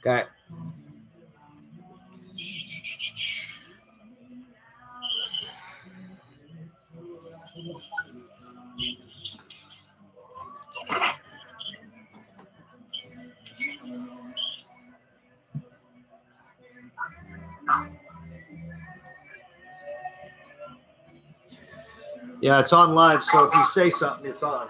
Okay. Yeah, it's on live, so if you say something, it's on.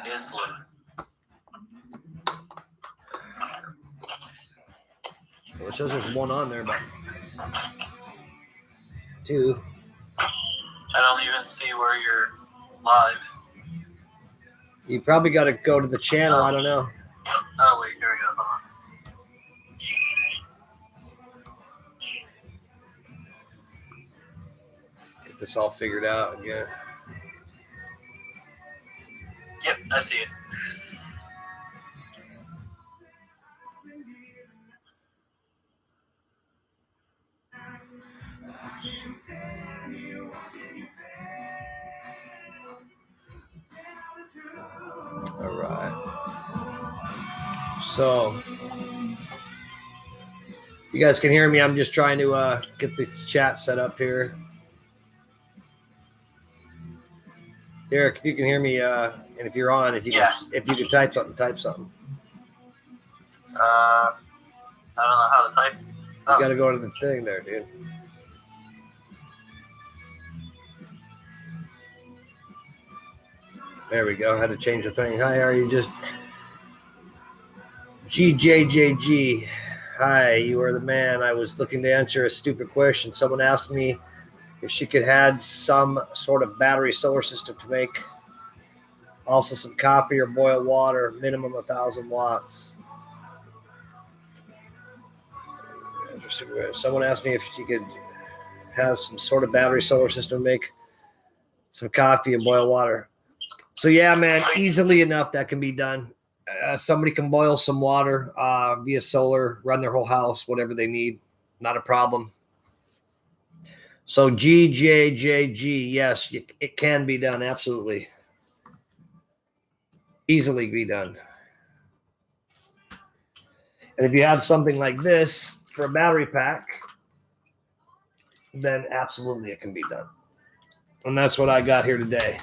Insulin. Well, it says there's one on there, but two. I don't even see where you're live. You probably got to go to the channel. I don't know. Oh, wait, here we go. Hold on. Get this all figured out again. Yep, I see it. All right. So, you guys can hear me. I'm just trying to get the chat set up here. Derek, if you can hear me, and if you're on, if you can type something, type something. I don't know how to type. Oh. You got to go to the thing there, dude. There we go. I had to change the thing. Hi, are you just GJJG? Hi, you are the man. I was looking to answer a stupid question. Someone asked me if she could add some sort of battery solar system to make also some coffee or boil water, minimum 1,000 watts. Someone asked me if she could have some sort of battery solar system to make some coffee and boil water. So yeah, man, easily enough that can be done. Somebody can boil some water via solar, run their whole house, whatever they need. Not a problem. So GJJG, yes, it can be done. Absolutely. Easily be done. And if you have something like this for a battery pack, then absolutely it can be done. And that's what I got here today.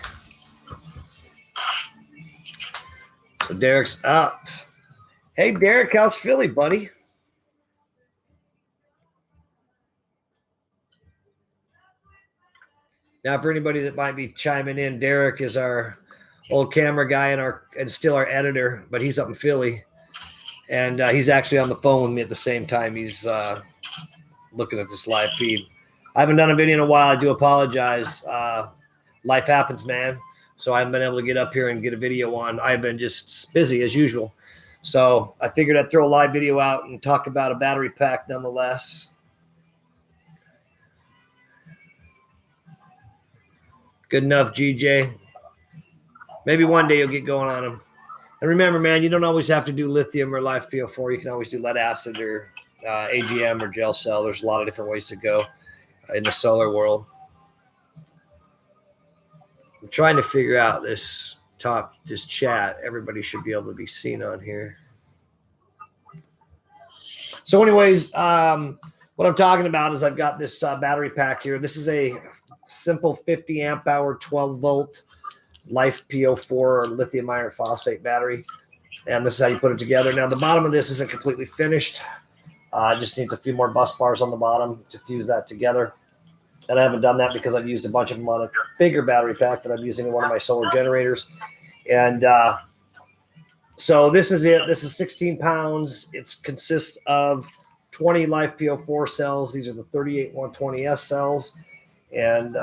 So Derek's up. Hey, Derek, how's Philly, buddy? Now, for anybody that might be chiming in, Derek is our old camera guy and still our editor, but he's up in Philly. And he's actually on the phone with me at the same time. He's looking at this live feed. I haven't done a video in a while. I do apologize. Life happens, man. So I haven't been able to get up here and get a video on. I've been just busy as usual. So I figured I'd throw a live video out and talk about a battery pack nonetheless. Good enough, GJ. Maybe one day you'll get going on them. And remember, man, you don't always have to do lithium or LifePO4. You can always do lead acid or AGM or gel cell. There's a lot of different ways to go in the solar world. I'm trying to figure out this chat. Everybody should be able to be seen on here. So anyways, what I'm talking about is I've got this battery pack here. This is a simple 50 amp hour, 12 volt LifePO4 lithium iron phosphate battery. And this is how you put it together. Now the bottom of this isn't completely finished. It just needs a few more bus bars on the bottom to fuse that together. And I haven't done that because I've used a bunch of them on a bigger battery pack that I'm using in one of my solar generators. And so this is it. This is 16 pounds. It consists of 20 LifePO4 cells. These are the 38120S cells. And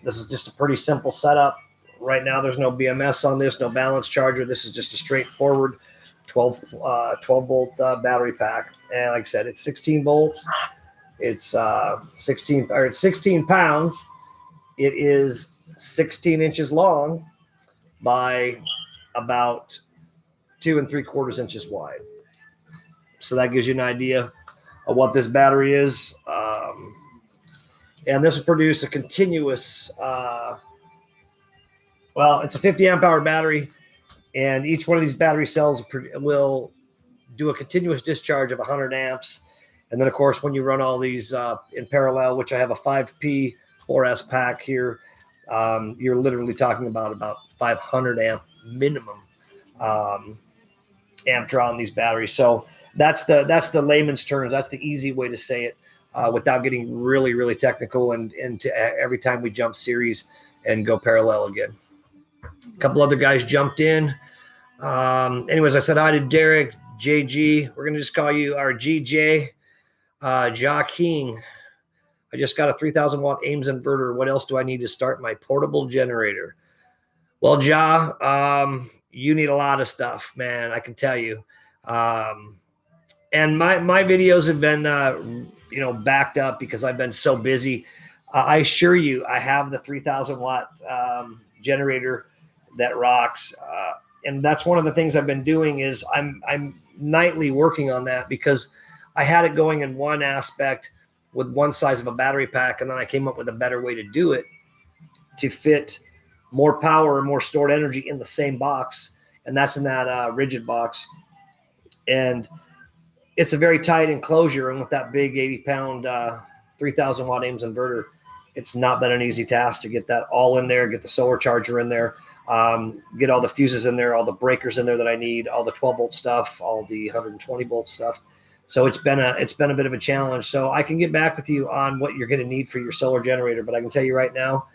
this is just a pretty simple setup. Right now, there's no BMS on this, no balance charger. This is just a straightforward 12 volt battery pack. And like I said, it's 16 volts. It's 16 pounds. It is 16 inches long by about 2 3/4 inches wide. So that gives you an idea of what this battery is. And this will produce a continuous, it's a 50 amp hour battery, and each one of these battery cells will do a continuous discharge of 100 amps. And then, of course, when you run all these in parallel, which I have a 5P4S pack here, you're literally talking about 500 amp minimum amp draw on these batteries. So that's the layman's terms. That's the easy way to say it without getting really, really technical and into every time we jump series and go parallel again. A couple other guys jumped in. Anyways, I said hi to Derek, JG. We're going to just call you our GJ. Ja King. I just got a 3,000 watt Ames inverter. What else do I need to start my portable generator? Well, Ja, you need a lot of stuff, man. I can tell you. And my videos have been, backed up because I've been so busy. I assure you, I have the 3,000 watt generator that rocks. And that's one of the things I've been doing is I'm nightly working on that because I had it going in one aspect with one size of a battery pack, and then I came up with a better way to do it to fit more power and more stored energy in the same box, and that's in that rigid box. And it's a very tight enclosure, and with that big 80-pound 3,000 watt Ames inverter, it's not been an easy task to get that all in there, get the solar charger in there, get all the fuses in there, all the breakers in there that I need, all the 12 volt stuff, all the 120 volt stuff. So it's been a bit of a challenge. So I can get back with you on what you're going to need for your solar generator, but I can tell you right now,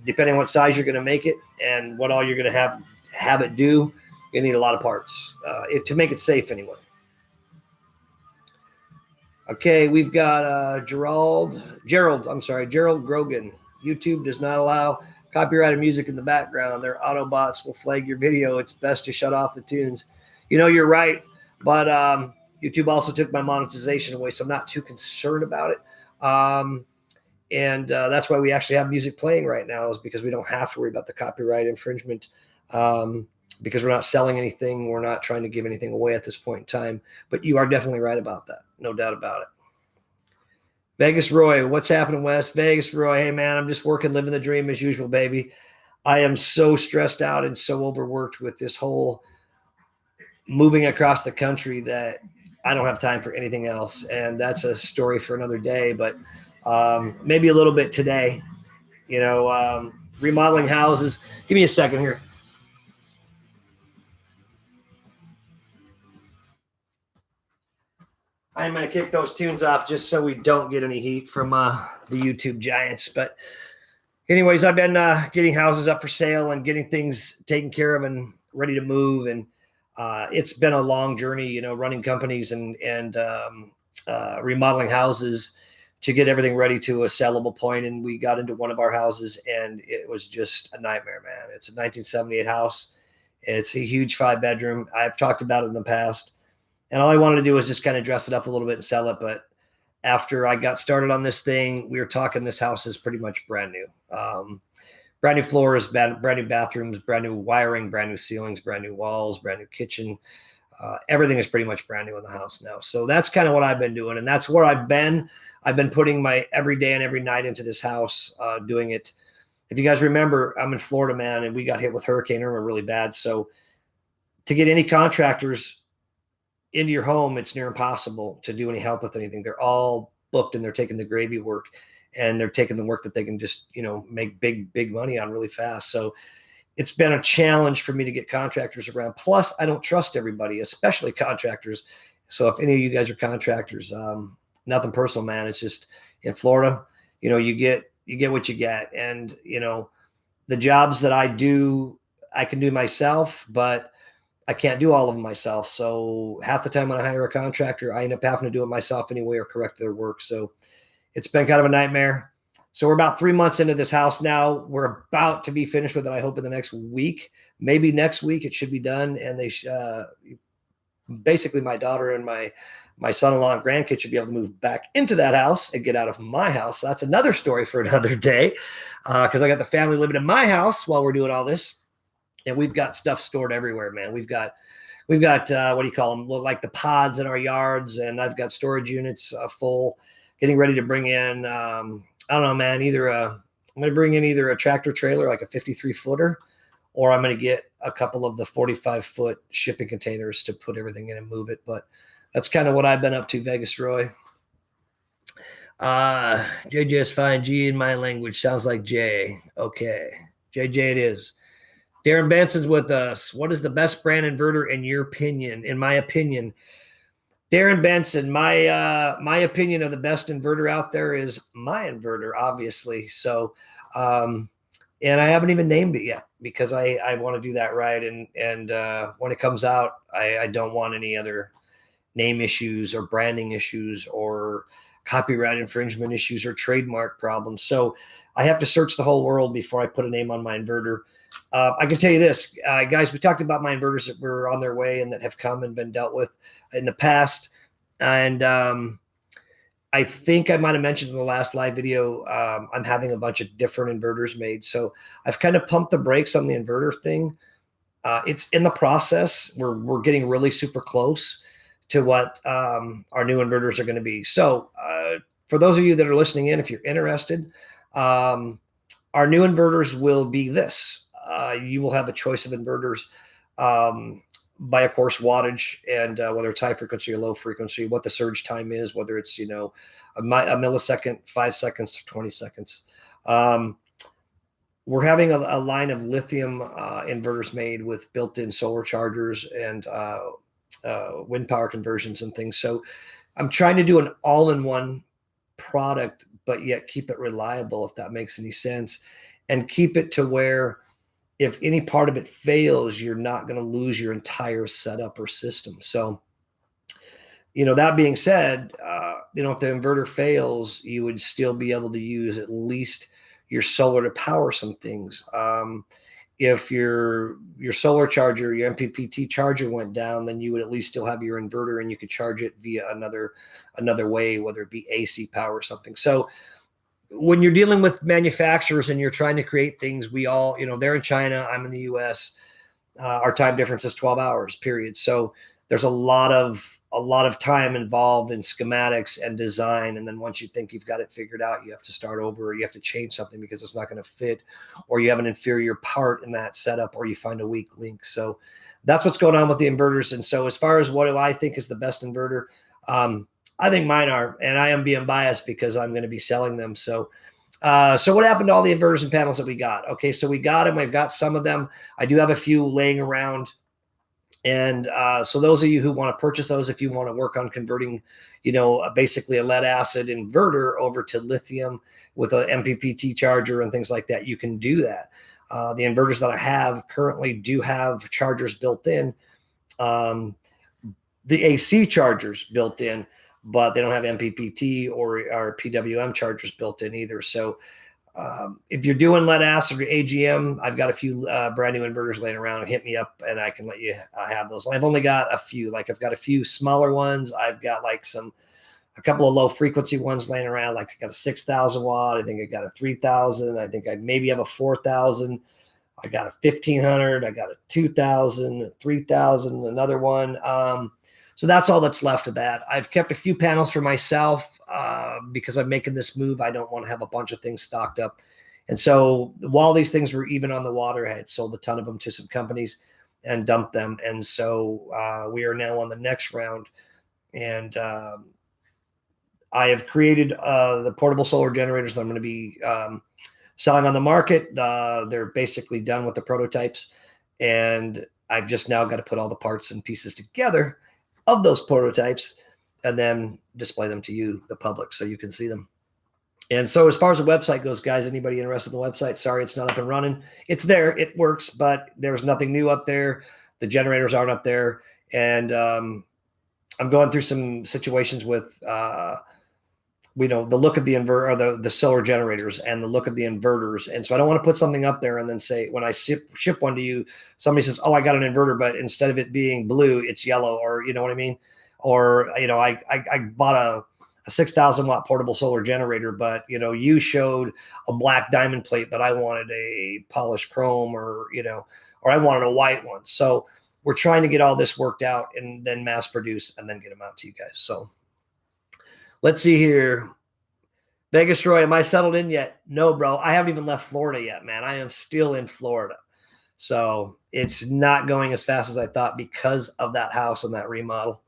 depending on what size you're going to make it and what all you're going to have it do, you need a lot of parts to make it safe anyway. Okay, we've got Gerald Grogan. YouTube does not allow copyrighted music in the background. Their Autobots will flag your video. It's best to shut off the tunes. You're right, but YouTube also took my monetization away, so I'm not too concerned about it. And that's why we actually have music playing right now, is because we don't have to worry about the copyright infringement because we're not selling anything. We're not trying to give anything away at this point in time. But you are definitely right about that. No doubt about it. Vegas Roy, what's happening, Wes? Vegas Roy, hey, man, I'm just working, living the dream as usual, baby. I am so stressed out and so overworked with this whole moving across the country that I don't have time for anything else. And that's a story for another day, but maybe a little bit today, remodeling houses. Give me a second here. I'm going to kick those tunes off just so we don't get any heat from the YouTube giants. But anyways, I've been getting houses up for sale and getting things taken care of and ready to move. And it's been a long journey, running companies and remodeling houses to get everything ready to a sellable point. And we got into one of our houses and it was just a nightmare, man. It's a 1978 house. It's a huge 5-bedroom. I've talked about it in the past. And all I wanted to do was just kind of dress it up a little bit and sell it. But after I got started on this thing, we were talking, this house is pretty much brand new. Brand new floors, brand new bathrooms, brand new wiring, brand new ceilings, brand new walls, brand new kitchen. Everything is pretty much brand new in the house now. So that's kind of what I've been doing. And that's where I've been. I've been putting my every day and every night into this house, doing it. If you guys remember, I'm in Florida, man, and we got hit with Hurricane Irma really bad. So to get any contractors into your home, it's near impossible to do any help with anything. They're all booked and they're taking the gravy work, and they're taking the work that they can just, make big money on really fast. So it's been a challenge for me to get contractors around. Plus, I don't trust everybody, especially contractors. So if any of you guys are contractors, nothing personal, man. It's just in Florida, you get what you get. And, the jobs that I do, I can do myself, but I can't do all of them myself. So half the time when I hire a contractor, I end up having to do it myself anyway or correct their work. So it's been kind of a nightmare. So we're about 3 months into this house now. We're about to be finished with it, I hope, in the next week. Maybe next week it should be done. And they basically, my daughter and my son-in-law and grandkids should be able to move back into that house and get out of my house. So that's another story for another day, because I got the family living in my house while we're doing all this. And we've got stuff stored everywhere, man. We've got what do you call them? Like the pods in our yards, and I've got storage units full, getting ready to bring in. I don't know, man. I'm going to bring in either a tractor trailer, like a 53-footer, or I'm going to get a couple of the 45-foot shipping containers to put everything in and move it. But that's kind of what I've been up to, Vegas Roy. JJ is fine. G in my language sounds like J. Okay, JJ it is. Darren Benson's with us. What is the best brand inverter in your opinion? In my opinion, Darren Benson, my opinion of the best inverter out there is my inverter, obviously. So, and I haven't even named it yet because I want to do that right. And when it comes out, I don't want any other name issues or branding issues or copyright infringement issues or trademark problems. So I have to search the whole world before I put a name on my inverter. I can tell you this, guys, we talked about my inverters that were on their way and that have come and been dealt with in the past. And I think I might have mentioned in the last live video, I'm having a bunch of different inverters made. So I've kind of pumped the brakes on the inverter thing. It's in the process. We're getting really super close to what our new inverters are going to be. So for those of you that are listening in, if you're interested, our new inverters will be this. You will have a choice of inverters by, of course, wattage and whether it's high frequency or low frequency, what the surge time is, whether it's, a millisecond, 5 seconds, 20 seconds. We're having a line of lithium inverters made with built-in solar chargers and wind power conversions and things. So I'm trying to do an all-in-one product, but yet keep it reliable, if that makes any sense, and keep it to where if any part of it fails, you're not going to lose your entire setup or system. So, that being said, if the inverter fails, you would still be able to use at least your solar to power some things. If your solar charger, your MPPT charger went down, then you would at least still have your inverter and you could charge it via another way, whether it be AC power or something. So when you're dealing with manufacturers and you're trying to create things, we all, they're in China, I'm in the US, our time difference is 12 hours, period. So there's a lot of time involved in schematics and design. And then once you think you've got it figured out, you have to start over, or you have to change something because it's not going to fit, or you have an inferior part in that setup, or you find a weak link. So that's what's going on with the inverters. And so as far as what do I think is the best inverter, I think mine are, and I am being biased because I'm going to be selling them. So what happened to all the inverters and panels that we got? Okay, so we got them. I've got some of them. I do have a few laying around. And so those of you who want to purchase those, if you want to work on converting, basically a lead acid inverter over to lithium with an MPPT charger and things like that, you can do that. The inverters that I have currently do have chargers built in, the AC chargers built in, but they don't have MPPT or PWM chargers built in either. So if you're doing lead acid or AGM, I've got a few brand new inverters laying around. Hit me up and I can let you have those. I've only got a few. Like I've got a few smaller ones. I've got like a couple of low frequency ones laying around. Like I got a 6,000 watt. I think I got a 3,000. I think I maybe have a 4,000. I got a 1,500. I got a 2,000, 3,000, another one. So that's all that's left of that. I've kept a few panels for myself because I'm making this move. I don't want to have a bunch of things stocked up. And so while these things were even on the water, I had sold a ton of them to some companies and dumped them. And so we are now on the next round. And I have created the portable solar generators that I'm going to be selling on the market. They're basically done with the prototypes. And I've just now got to put all the parts and pieces together of those prototypes and then display them to you, the public, so you can see them. And so as far as the website goes, guys, anybody interested in the website, sorry, it's not up and running. It's there, it works, but there's nothing new up there. The generators aren't up there. And I'm going through some situations with we know the look of the inverter, or the solar generators, and the look of the inverters. And so I don't want to put something up there and then say, when I ship one to you, somebody says, oh, I got an inverter, but instead of it being blue, it's yellow, or you know what I mean? Or, you know, I bought a 6,000 watt portable solar generator, but you know, you showed a black diamond plate, but I wanted a polished chrome, or, you know, or I wanted a white one. So we're trying to get all this worked out and then mass produce and then get them out to you guys. So let's see here. Vegas Roy, am I settled in yet? No, bro. I haven't even left Florida yet, man. I am still in Florida. So it's not going as fast as I thought because of that house and that remodel.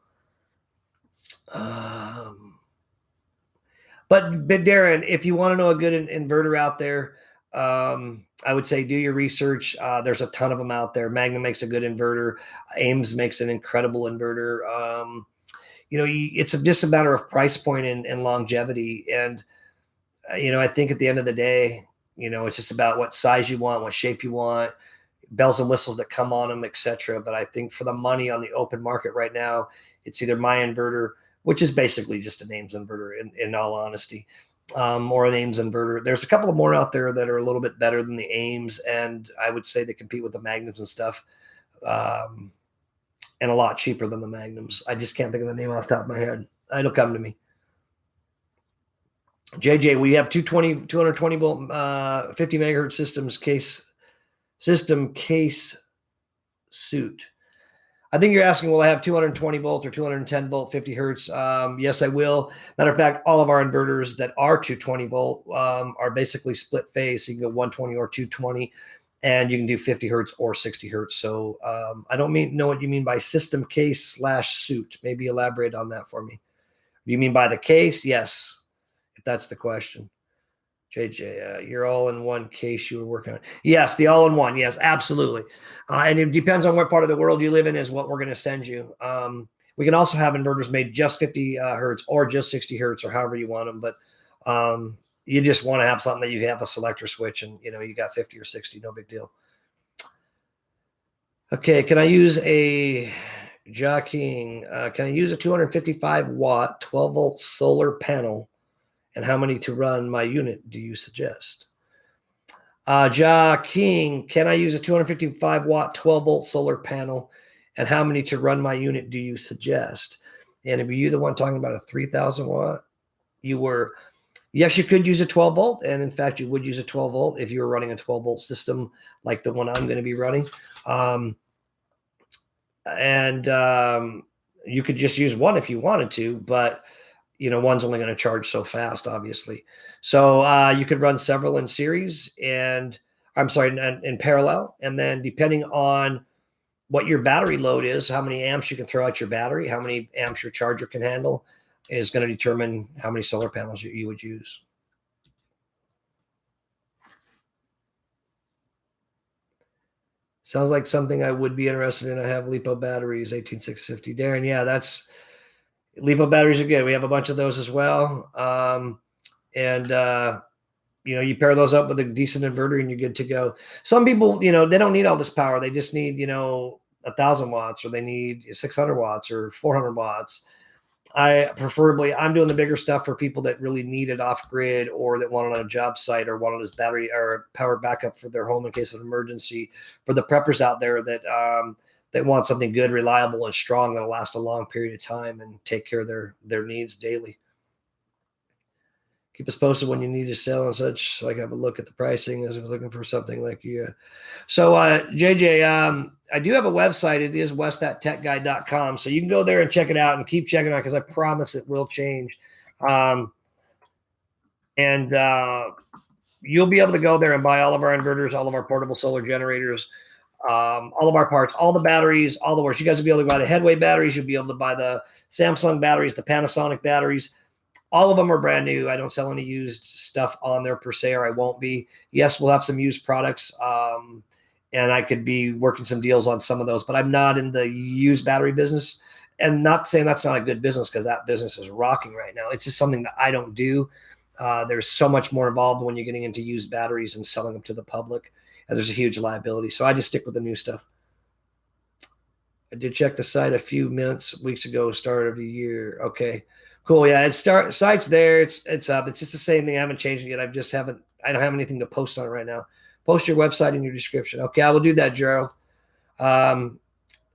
But Darren, if you want to know a good inverter out there, I would say do your research. There's a ton of them out there. Magnum makes a good inverter. Ames makes an incredible inverter. You know, it's just a matter of price point and longevity. And, you know, I think at the end of the day, you know, it's just about what size you want, what shape you want, bells and whistles that come on them, etc. But I think for the money on the open market right now, it's either my inverter, which is basically just an Ames inverter in all honesty, or an Ames inverter. There's a couple of more out there that are a little bit better than the Ames, and I would say they compete with the Magnums and stuff, and a lot cheaper than the Magnums. I just can't think of the name off the top of my head. It'll come to me. JJ, we have 220 volt, 50 megahertz system case suit. I think you're asking, will I have 220 volt or 210 volt, 50 hertz? Yes, I will. Matter of fact, all of our inverters that are 220 volt are basically split phase. So you can go 120 or 220, and you can do 50 hertz or 60 hertz. So I don't know what you mean by system case / suit. Maybe elaborate on that for me. Do you mean by the case? Yes, if that's the question. JJ, you're all in one case you were working on. Yes, the all in one. Yes, absolutely. And it depends on what part of the world you live in is what we're going to send you. We can also have inverters made just 50 hertz or just 60 hertz or however you want them. But you just want to have something that you have a selector switch and, you know, you got 50 or 60, no big deal. Okay, can I use a Joaquin? Can I use a 255 watt, 12 volt solar panel? And how many to run my unit do you suggest? King, can I use a 255 watt, 12 volt solar panel? And how many to run my unit do you suggest? And if you the one talking about a 3,000 watt, yes, you could use a 12 volt. And in fact, you would use a 12 volt if you were running a 12 volt system like the one I'm going to be running. You could just use one if you wanted to, but you know, one's only going to charge so fast, obviously. So you could run several in series in parallel. And then depending on what your battery load is, how many amps you can throw at your battery, how many amps your charger can handle is going to determine how many solar panels you would use. Sounds like something I would be interested in. I have LiPo batteries, 18650. Darren, yeah, LiPo batteries are good. We have a bunch of those as well. You know, you pair those up with a decent inverter and you're good to go. Some people, you know, they don't need all this power. They just need, you know, 1,000 watts, or they need 600 watts or 400 watts. I'm doing the bigger stuff for people that really need it off grid, or that want it on a job site, or want it as battery or power backup for their home in case of an emergency. For the preppers out there that want something good, reliable, and strong that'll last a long period of time and take care of their needs daily. Keep us posted when you need to sell and such, so I can have a look at the pricing as I was looking for something like you. So JJ, I do have a website. It is westthattechguy.com. So you can go there and check it out and keep checking it out, because I promise it will change. You'll be able to go there and buy all of our inverters, all of our portable solar generators, all of our parts, all the batteries, all the works. You guys will be able to buy the Headway batteries. You'll be able to buy the Samsung batteries, the Panasonic batteries. All of them are brand new. I don't sell any used stuff on there per se, or I won't be. Yes, we'll have some used products, and I could be working some deals on some of those, but I'm not in the used battery business. And not saying that's not a good business, because that business is rocking right now. It's just something that I don't do. There's so much more involved when you're getting into used batteries and selling them to the public. And there's a huge liability. So I just stick with the new stuff. I did check the site a few weeks ago, start of the year. Okay, cool. Yeah, site's there. It's up. It's just the same thing. I haven't changed it yet. I don't have anything to post on it right now. Post your website in your description. Okay, I will do that, Gerald. And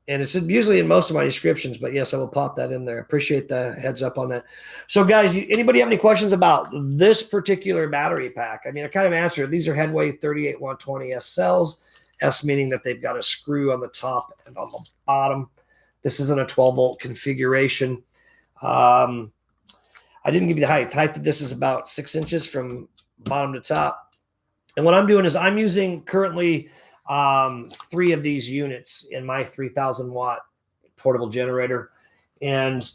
it's usually in most of my descriptions, but yes, I will pop that in there. Appreciate the heads up on that. So guys, anybody have any questions about this particular battery pack? I mean, I kind of answered. These are Headway 38120S cells. S meaning that they've got a screw on the top and on the bottom. This isn't a 12-volt configuration. I didn't give you the height. Height of this is about 6 inches from bottom to top. And what I'm doing is I'm using currently 3 of these units in my 3,000 watt portable generator. And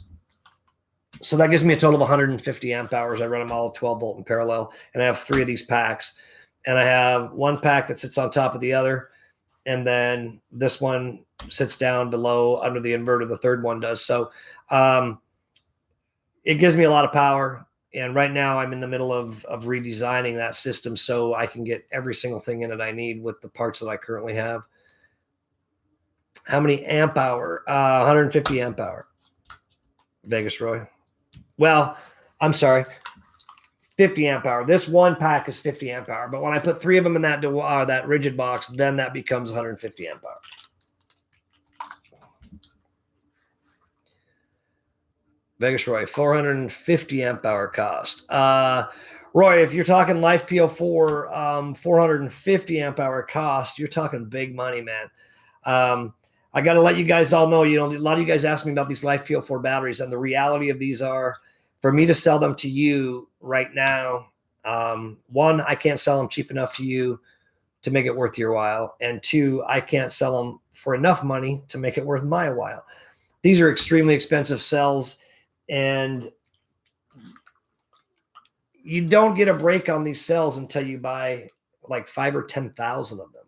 so that gives me a total of 150 amp hours. I run them all 12 volt in parallel. And I have 3 of these packs. And I have one pack that sits on top of the other. And then this one sits down below under the inverter. The third one does. So it gives me a lot of power. And right now I'm in the middle of redesigning that system so I can get every single thing in it I need with the parts that I currently have. How many amp hour? 150 amp hour. Vegas Roy. Well, I'm sorry. 50 amp hour. This one pack is 50 amp hour. But when I put 3 of them in that rigid box, then that becomes 150 amp hour. Vegas Roy, 450 amp hour cost. Roy, if you're talking LifePO4, 450 amp hour cost, you're talking big money, man. I got to let you guys all know, a lot of you guys ask me about these LifePO4 batteries, and the reality of these are, for me to sell them to you right now, one, I can't sell them cheap enough to you to make it worth your while. And 2, I can't sell them for enough money to make it worth my while. These are extremely expensive cells. And you don't get a break on these cells until you buy like 5 or 10,000 of them.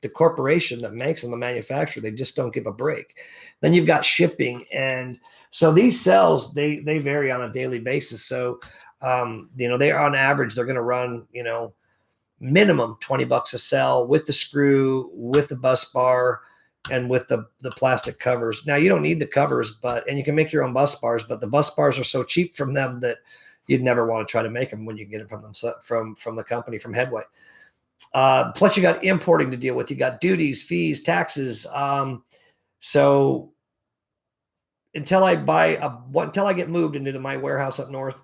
The corporation that makes them, the manufacturer, they just don't give a break. Then you've got shipping. And so these cells, they vary on a daily basis. So, they are on average, they're going to run, minimum $20 a cell with the screw, with the bus bar, and with the plastic covers. Now you don't need the covers, and you can make your own bus bars, but the bus bars are so cheap from them that you'd never want to try to make them when you get it from the company, from Headway. Plus you got importing to deal with. You got duties, fees, taxes. So until I get moved into my warehouse up north,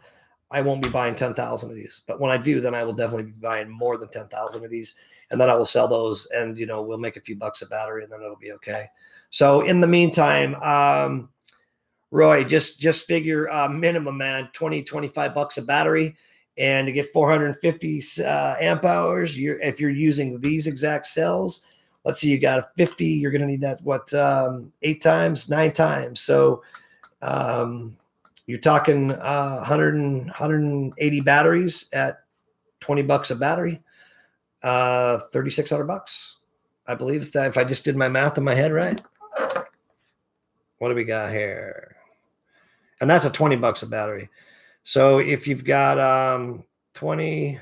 I won't be buying 10,000 of these. But when I do, then I will definitely be buying more than 10,000 of these. And then I will sell those, and, we'll make a few bucks a battery, and then it'll be okay. So in the meantime, Roy, just figure minimum, man, 20, 25 bucks a battery. And to get 450 amp hours, if you're using these exact cells, let's see, you got a 50, you're going to need that, 8 times, 9 times. So you're talking 180 batteries at 20 bucks a battery, $3,600, I believe, if I just did my math in my head right. What do we got here? And that's a 20 bucks a battery. So if you've got 20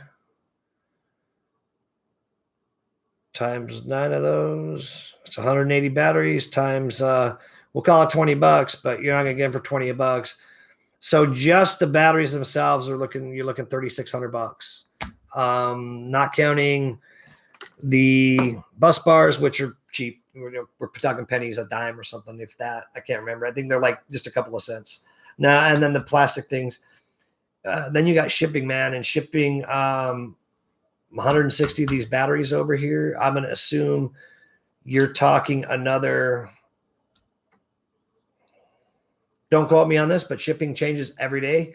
times 9 of those, it's 180 batteries times, we'll call it 20 bucks, but you're not going to get them for 20 bucks. So just the batteries themselves you're looking $3,600, not counting the bus bars, which are cheap. We're talking pennies, a dime or something, if that. I can't remember. I think they're like just a couple of cents. Now, and then the plastic things. Then you got shipping, man, and shipping 160 of these batteries over here. I'm going to assume you're talking another. Don't quote me on this, but shipping changes every day.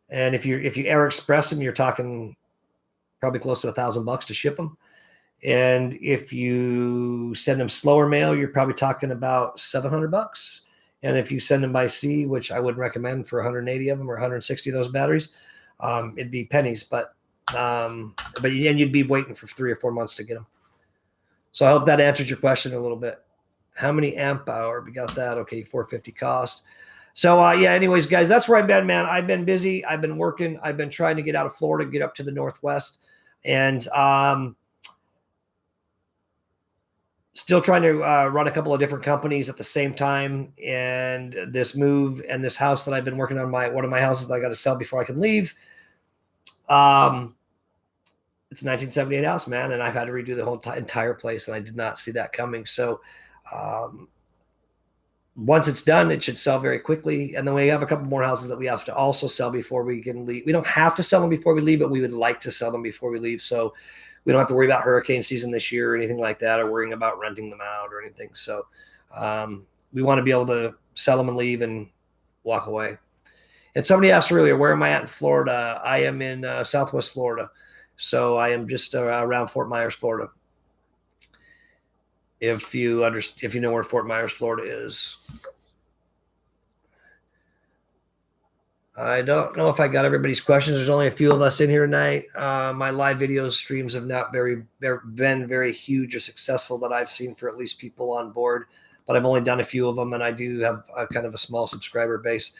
And if you air express them, you're talking probably close to $1,000 to ship them. And if you send them slower mail, you're probably talking about $700. And if you send them by sea, which I wouldn't recommend for 180 of them or 160 of those batteries, it'd be pennies. But you'd be waiting for 3 or 4 months to get them. So I hope that answers your question a little bit. How many amp hour? We got that. Okay, 450 cost. So anyways, guys, that's where I've been, man. I've been busy. I've been working. I've been trying to get out of Florida, get up to the Northwest. And Still trying to run a couple of different companies at the same time. And this move and this house that I've been working on, one of my houses that I got to sell before I can leave. It's a 1978 house, man. And I've had to redo the whole entire place. And I did not see that coming. So once it's done, it should sell very quickly. And then we have a couple more houses that we have to also sell before we can leave. We don't have to sell them before we leave, but we would like to sell them before we leave. So we don't have to worry about hurricane season this year or anything like that, or worrying about renting them out or anything. So we want to be able to sell them and leave and walk away. And somebody asked earlier, where am I at in Florida? I am in Southwest Florida. So I am just around Fort Myers, Florida. If you know where Fort Myers, Florida is. I don't know if I got everybody's questions. There's only a few of us in here tonight. My live video streams have not been very huge or successful that I've seen for at least people on board, but I've only done a few of them, and I do have a kind of a small subscriber base.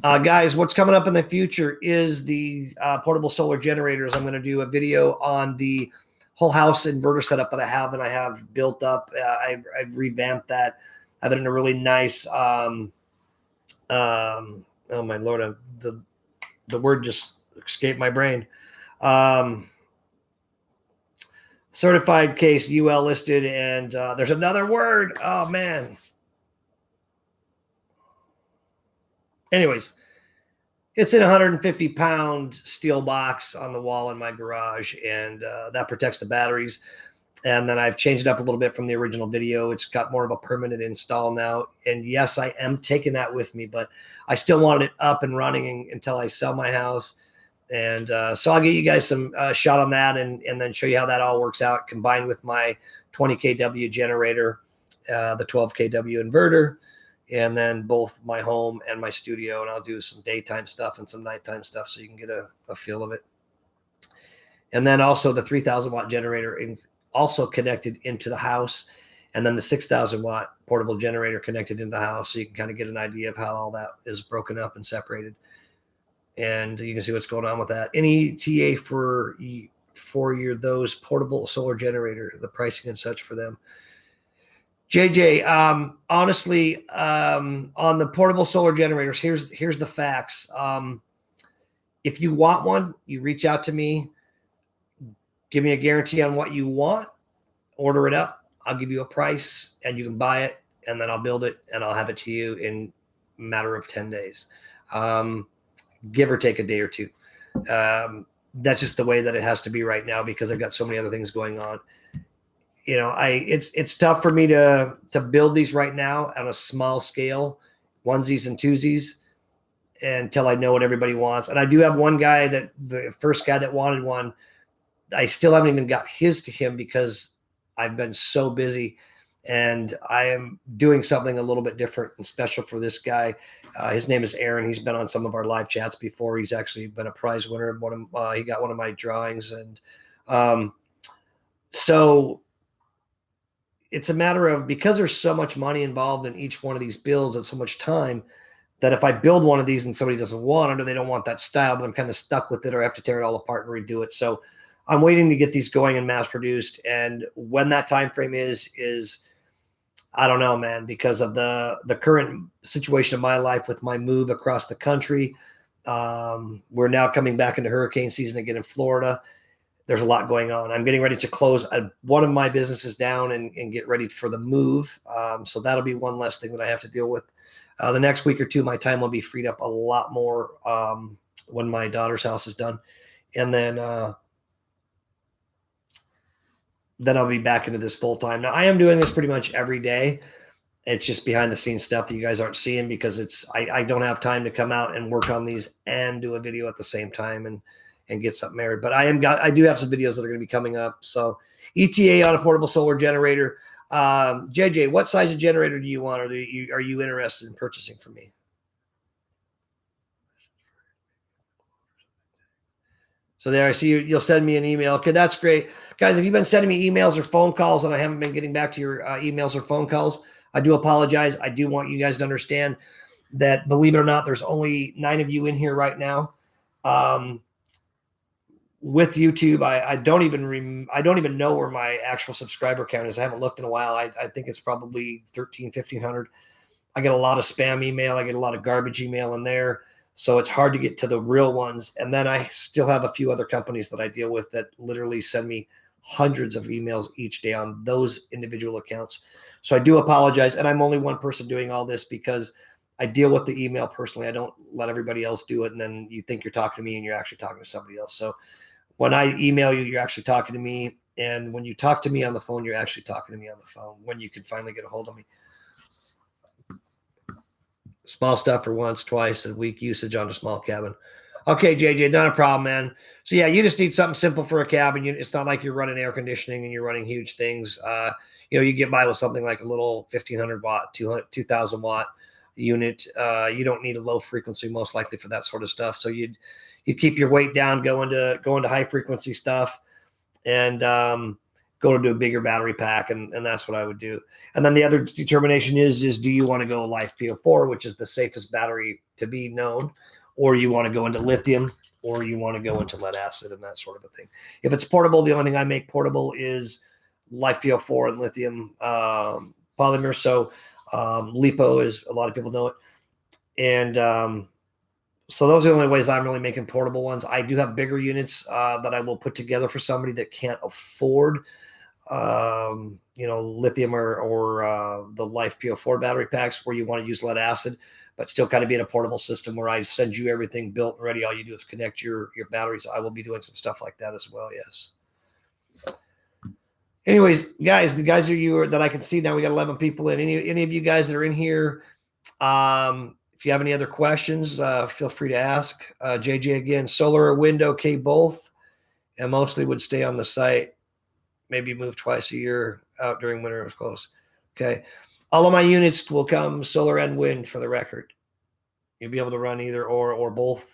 Guys, what's coming up in the future is the portable solar generators. I'm going to do a video on the whole house inverter setup that I have built up. I've revamped that. I have it in a really nice oh my Lord, the word just escaped my brain. Certified case, UL listed, and there's another word. Oh man. Anyways, it's in a 150-pound steel box on the wall in my garage, and that protects the batteries. And then I've changed it up a little bit from the original video. It's got more of a permanent install now. And yes, I am taking that with me, but I still wanted it up and running until I sell my house. And so I'll get you guys some shot on that and then show you how that all works out, combined with my 20 kW generator, the 12 kW inverter, and then both my home and my studio. And I'll do some daytime stuff and some nighttime stuff so you can get a feel of it. And then also the 3,000 watt generator also connected into the house, and then the 6,000 watt portable generator connected into the house. So you can kind of get an idea of how all that is broken up and separated. And you can see what's going on with that. Any TA for those portable solar generator, the pricing and such for them. JJ, honestly, on the portable solar generators, here's the facts. If you want one, you reach out to me. Give me a guarantee on what you want, order it up. I'll give you a price and you can buy it, and then I'll build it and I'll have it to you in a matter of 10 days, give or take a day or two. That's just the way that it has to be right now because I've got so many other things going on. You know, it's tough for me to build these right now on a small scale, onesies and twosies, until I know what everybody wants. And I do have one guy the first guy that wanted one, I still haven't even got his to him because I've been so busy, and I am doing something a little bit different and special for this guy. His name is Aaron. He's been on some of our live chats before. He's actually been a prize winner. He got one of my drawings. And so it's a matter of, because there's so much money involved in each one of these builds and so much time, that if I build one of these and somebody doesn't want it or they don't want that style, then I'm kind of stuck with it, or I have to tear it all apart and redo it. So I'm waiting to get these going and mass produced. And when that time frame is I don't know, man, because of the current situation of my life with my move across the country. We're now coming back into hurricane season again in Florida. There's a lot going on. I'm getting ready to close one of my businesses down and get ready for the move. So that'll be one less thing that I have to deal with. The next week or two, my time will be freed up a lot more when my daughter's house is done. And then I'll be back into this full time. Now I am doing this pretty much every day. It's just behind the scenes stuff that you guys aren't seeing because I don't have time to come out and work on these and do a video at the same time and get something married. But I do have some videos that are going to be coming up. So ETA on a portable solar generator. JJ, what size of generator do you want, or are you interested in purchasing from me? So there, I see you'll send me an email. Okay, that's great. Guys, if you've been sending me emails or phone calls and I haven't been getting back to your emails or phone calls, I do apologize. I do want you guys to understand that, believe it or not, there's only 9 of you in here right now. with YouTube, I don't even know where my actual subscriber count is. I haven't looked in a while. I think it's probably 1,500. I get a lot of spam email. I get a lot of garbage email in there. So it's hard to get to the real ones. And then I still have a few other companies that I deal with that literally send me hundreds of emails each day on those individual accounts. So I do apologize. And I'm only one person doing all this because I deal with the email personally. I don't let everybody else do it. And then you think you're talking to me and you're actually talking to somebody else. So when I email you, you're actually talking to me. And when you talk to me on the phone, you're actually talking to me on the phone when you can finally get a hold of me. Small stuff for once, twice a week usage on a small cabin. Okay, JJ, not a problem, man. So yeah, you just need something simple for a cabin. It's not like you're running air conditioning and you're running huge things. You get by with something like a little 1,500 watt, 2,000 watt unit. You don't need a low frequency most likely for that sort of stuff. So you keep your weight down, go into high frequency stuff, and go to do a bigger battery pack, and that's what I would do. And then the other determination is do you want to go LifePO4, which is the safest battery to be known, or you want to go into lithium, or you want to go into lead acid and that sort of a thing. If it's portable, the only thing I make portable is LifePO4 and lithium polymer. So LiPo is, a lot of people know it. And so those are the only ways I'm really making portable ones. I do have bigger units that I will put together for somebody that can't afford lithium or the LifePO4 battery packs, where you want to use lead acid, but still kind of be in a portable system where I send you everything built and ready. All you do is connect your batteries. I will be doing some stuff like that as well. Yes. Anyways, guys, the guys that I can see now, we got 11 people in. Any of you guys that are in here, if you have any other questions, feel free to ask. JJ, again, solar or wind, okay, both, and mostly would stay on the site. Maybe move twice a year out during winter if close. Okay. All of my units will come solar and wind, for the record. You'll be able to run either or both.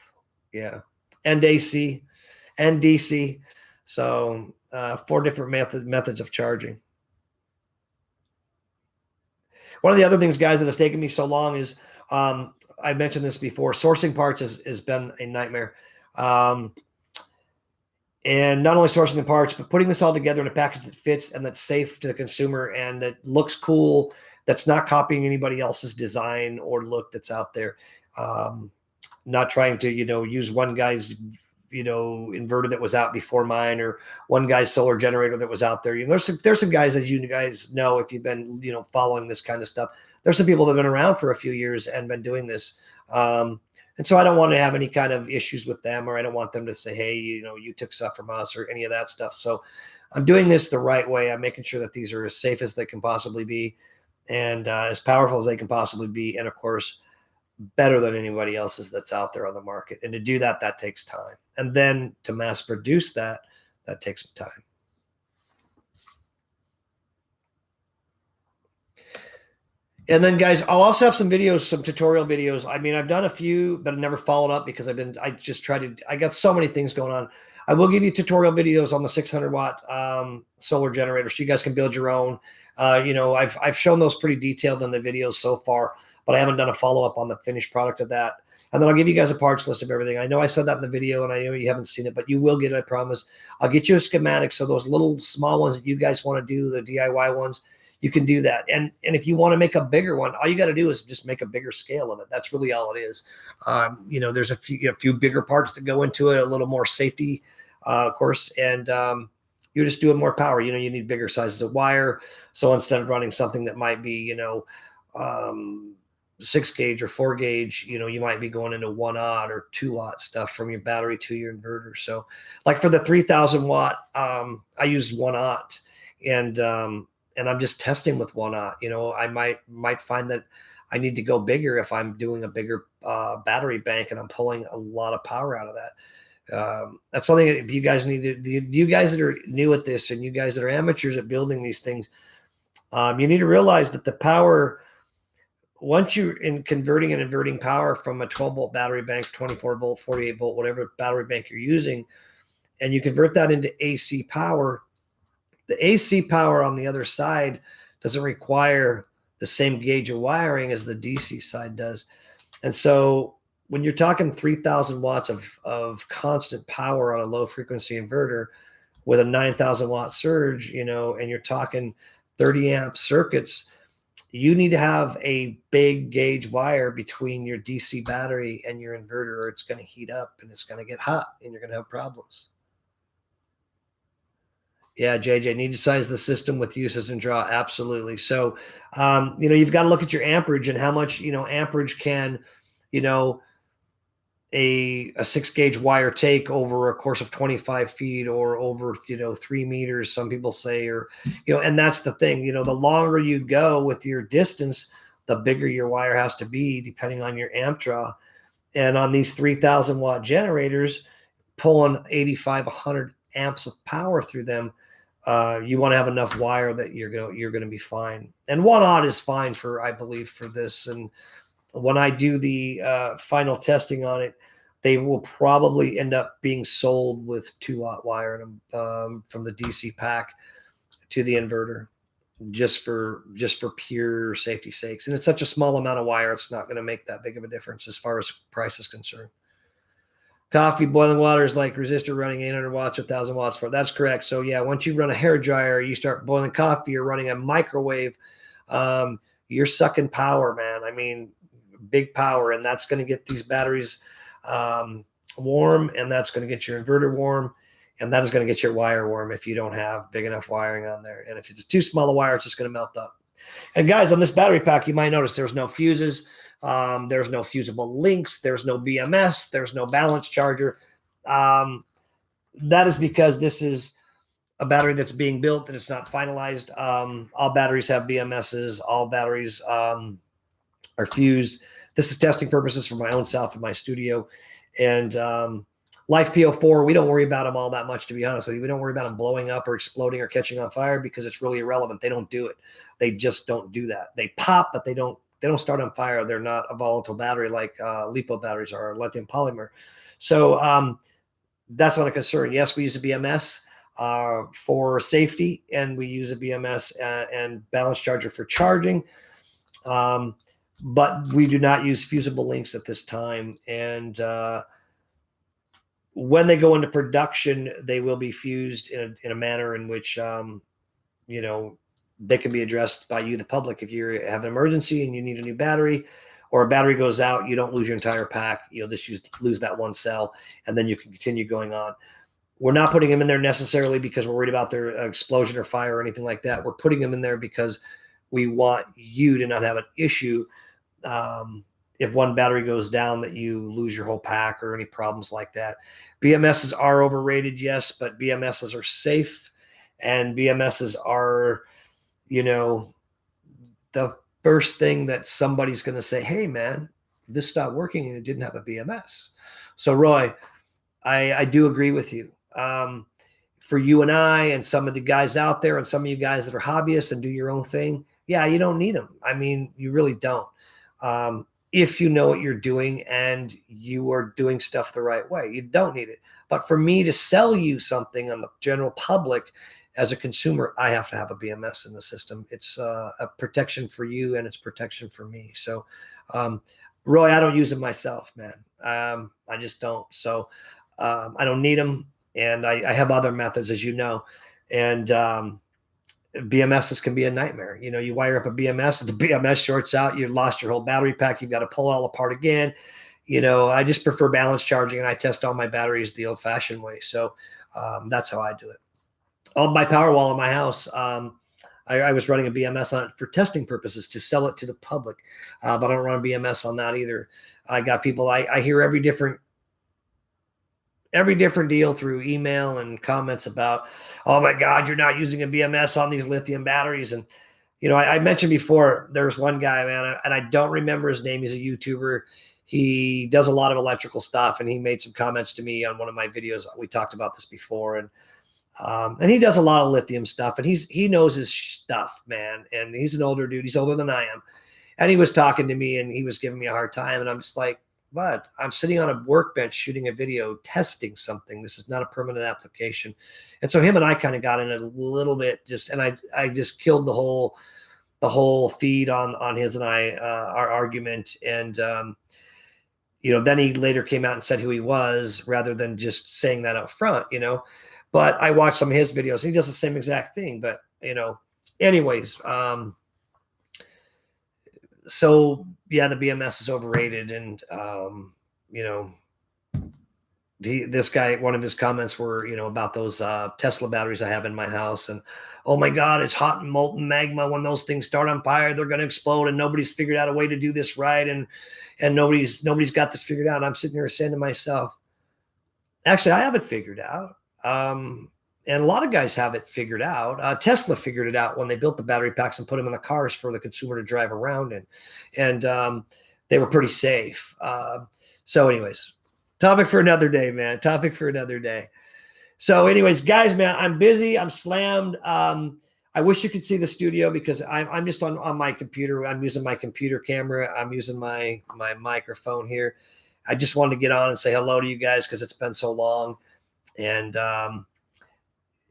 Yeah. And AC and DC. So 4 different methods of charging. One of the other things, guys, that have taken me so long is, I mentioned this before, sourcing parts has been a nightmare. And not only sourcing the parts, but putting this all together in a package that fits and that's safe to the consumer and that looks cool, that's not copying anybody else's design or look that's out there. Not trying to, use one guy's, inverter that was out before mine, or one guy's solar generator that was out there. There's some guys, as you guys know, if you've been, following this kind of stuff, there's some people that have been around for a few years and been doing this. And so I don't want to have any kind of issues with them, or I don't want them to say, hey, you took stuff from us, or any of that stuff. So I'm doing this the right way. I'm making sure that these are as safe as they can possibly be, and as powerful as they can possibly be. And of course, better than anybody else's that's out there on the market. And to do that, that takes time. And then to mass produce that takes some time. And then, guys, I'll also have some videos, some tutorial videos. I mean, I've done a few, but I never followed up because I got so many things going on. I will give you tutorial videos on the 600 watt solar generator, so you guys can build your own. I've shown those pretty detailed in the videos so far, but I haven't done a follow-up on the finished product of that. And then I'll give you guys a parts list of everything. I know I said that in the video, and I know you haven't seen it, but you will get it, I promise. I'll get you a schematic, so those little small ones that you guys want to do, the DIY ones, you can do that. And if you want to make a bigger one, all you got to do is just make a bigger scale of it. That's really all it is. There's a few bigger parts that go into it, a little more safety, of course, and you're just doing more power. You need bigger sizes of wire. So instead of running something that might be, 6 gauge or 4 gauge, you might be going into 1-aught or 2-aught stuff from your battery to your inverter. So like for the 3,000 watt, I use 1-aught, and I'm just testing with 1-aught. I might find that I need to go bigger if I'm doing a bigger battery bank and I'm pulling a lot of power out of that. That's something that you guys need to, you guys that are new at this and you guys that are amateurs at building these things, you need to realize that the power, once you're in converting and inverting power from a 12 volt battery bank, 24 volt, 48 volt, whatever battery bank you're using, and you convert that into AC power, the AC power on the other side doesn't require the same gauge of wiring as the DC side does. And so when you're talking 3,000 watts of constant power on a low frequency inverter with a 9,000 watt surge, you know, and you're talking 30 amp circuits, you need to have a big gauge wire between your DC battery and your inverter, or it's going to heat up and it's going to get hot and you're going to have problems. Yeah, JJ, need to size the system with usage and draw. Absolutely. So, you know, you've got to look at your amperage and how much, you know, amperage can, you know, a 6 gauge wire take over a course of 25 feet or over, you know, 3 meters, some people say, or, you know, and that's the thing, you know, the longer you go with your distance, the bigger your wire has to be depending on your amp draw. And on these 3,000 watt generators, pulling 85, 100 amps of power through them, you want to have enough wire that you're going to be fine. And 1 aught is fine for, I believe, for this. And when I do the final testing on it, they will probably end up being sold with 2 aught wire in them, from the DC pack to the inverter, just for pure safety sakes. And it's such a small amount of wire, it's not going to make that big of a difference as far as price is concerned. Coffee, boiling water is like resistor running 800 watts or 1,000 watts for. That's correct. So yeah, once you run a hair dryer, you start boiling coffee, you're running a microwave, you're sucking power, man. I mean, big power, and that's going to get these batteries warm, and that's going to get your inverter warm, and that is going to get your wire warm if you don't have big enough wiring on there. And if it's too small a wire, it's just going to melt up. And guys, on this battery pack, you might notice there's no fuses. There's no fusible links. There's no BMS. There's no balance charger. That is because this is a battery that's being built and it's not finalized. All batteries have BMSs. All batteries are fused. This is testing purposes for my own self in my studio. And LifePO4, we don't worry about them all that much, to be honest with you. We don't worry about them blowing up or exploding or catching on fire because it's really irrelevant. They don't do it. They just don't do that. They pop, but they don't start on fire. They're not a volatile battery like LiPo batteries are, or lithium polymer. So that's not a concern. Yes, we use a BMS for safety, and we use a BMS and balance charger for charging. But we do not use fusible links at this time. And when they go into production, they will be fused in a manner in which, you know, they can be addressed by you, the public. If you have an emergency and you need a new battery, or a battery goes out, you don't lose your entire pack. You'll just lose that one cell, and then you can continue going on. We're not putting them in there necessarily because we're worried about their explosion or fire or anything like that. We're putting them in there because we want you to not have an issue if one battery goes down, that you lose your whole pack or any problems like that. BMSs are overrated, yes, but BMSs are safe, and BMSs are, you know, the first thing that somebody's going to say, hey, man, this stopped working and it didn't have a BMS. So, Roy, I do agree with you. For you and I and some of the guys out there and some of you guys that are hobbyists and do your own thing, yeah, you don't need them. I mean, you really don't. If you know what you're doing and you are doing stuff the right way, you don't need it. But for me to sell you something on the general public as a consumer, I have to have a BMS in the system. It's a protection for you and it's protection for me. So, Roy, I don't use them myself, man. I just don't. So I don't need them. And I have other methods, as you know. And BMSs can be a nightmare. You know, you wire up a BMS, the BMS shorts out, you lost your whole battery pack, you've got to pull it all apart again. You know, I just prefer balance charging, and I test all my batteries the old-fashioned way. So that's how I do it. On my Powerwall in my house, I was running a BMS on it for testing purposes to sell it to the public, but I don't run a BMS on that either. I got people, I hear every different deal through email and comments about, oh my God, you're not using a BMS on these lithium batteries. And, you know, I mentioned before, there's one guy, man, and I don't remember his name. He's a YouTuber. He does a lot of electrical stuff, and he made some comments to me on one of my videos. We talked about this before, and he does a lot of lithium stuff, and he knows his stuff, man. And he's an older dude. He's older than I am. And he was talking to me, and he was giving me a hard time. And I'm just like, but I'm sitting on a workbench shooting a video, testing something. This is not a permanent application. And so him and I kind of got in it a little bit, and I just killed the whole feed on his and I, our argument. And, then he later came out and said who he was rather than just saying that up front, but I watched some of his videos. He does the same exact thing, but anyways, so yeah, the BMS is overrated. And, this guy, one of his comments were, about those Tesla batteries I have in my house. And, oh my God, it's hot and molten magma. When those things start on fire, they're going to explode, and nobody's figured out a way to do this right. And nobody's got this figured out. And I'm sitting here saying to myself, actually, I have it figured out. And a lot of guys have it figured out. Tesla figured it out when they built the battery packs and put them in the cars for the consumer to drive around in. And they were pretty safe. So anyways, topic for another day, man. Topic for another day. So anyways, guys, man, I'm busy. I'm slammed. I wish you could see the studio because I'm just on my computer. I'm using my computer camera. I'm using my microphone here. I just wanted to get on and say hello to you guys because it's been so long. And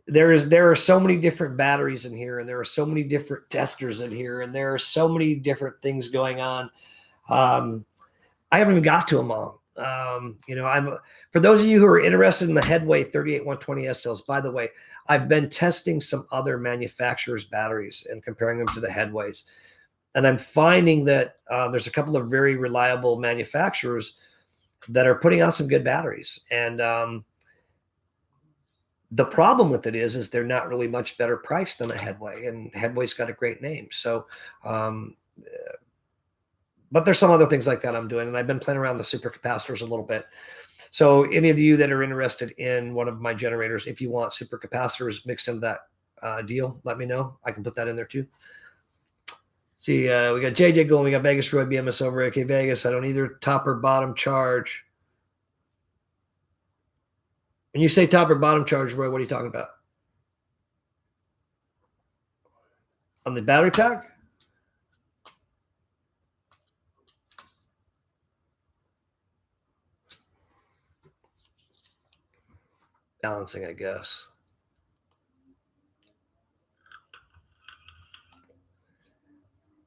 there are so many different batteries in here, and there are so many different testers in here, and there are so many different things going on. I haven't even got to them all. For those of you who are interested in the Headway 38120S cells, by the way, I've been testing some other manufacturers' batteries and comparing them to the Headways. And I'm finding that there's a couple of very reliable manufacturers that are putting out some good batteries. And the problem with it is they're not really much better priced than a Headway, and Headway's got a great name. So, but there's some other things like that I'm doing, and I've been playing around with the supercapacitors a little bit. So any of you that are interested in one of my generators, if you want supercapacitors mixed into that deal, let me know. I can put that in there too. See, we got JJ going. We got Vegas Roy BMS over. Okay, Vegas. I don't either top or bottom charge. When you say top or bottom charge, Roy, what are you talking about? On the battery pack? Balancing, I guess.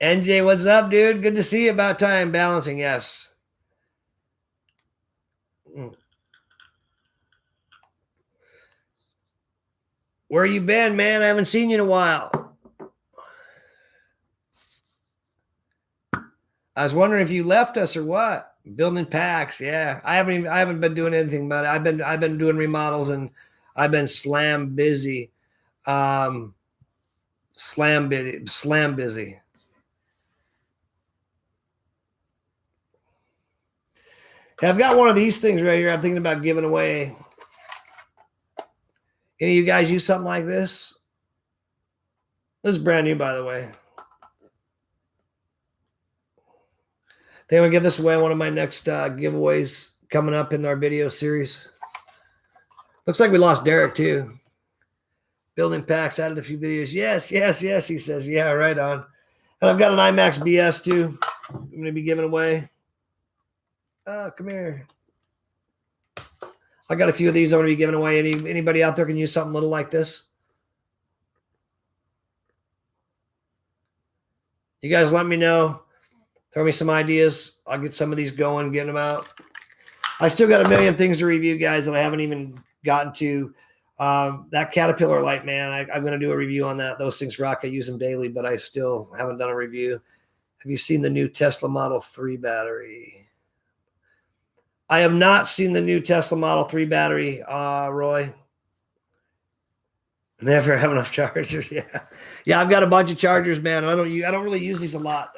NJ, what's up, dude? Good to see you. About time. Balancing, yes. Where you been, man? I haven't seen you in a while. I was wondering if you left us or what. Building packs, yeah. I haven't been doing anything about it. I've been doing remodels, and I've been slam busy. Slam busy. Hey, I've got one of these things right here I'm thinking about giving away. Any of you guys use something like this? This is brand new, by the way. I think I'm going to give this away on one of my next giveaways coming up in our video series. Looks like we lost Derek, too. Building packs, added a few videos. Yes, he says. Yeah, right on. And I've got an IMAX BS, too. I'm going to be giving away. Oh, come here. I got a few of these I'm going to be giving away. Anybody out there can use something little like this? You guys let me know. Throw me some ideas. I'll get some of these going, get them out. I still got a million things to review, guys, that I haven't even gotten to. That Caterpillar light, man, I'm going to do a review on that. Those things rock. I use them daily, but I still haven't done a review. Have you seen the new Tesla Model 3 battery? I have not seen the new Tesla Model 3 battery, Roy. Never have enough chargers. Yeah. I've got a bunch of chargers, man. I don't really use these a lot.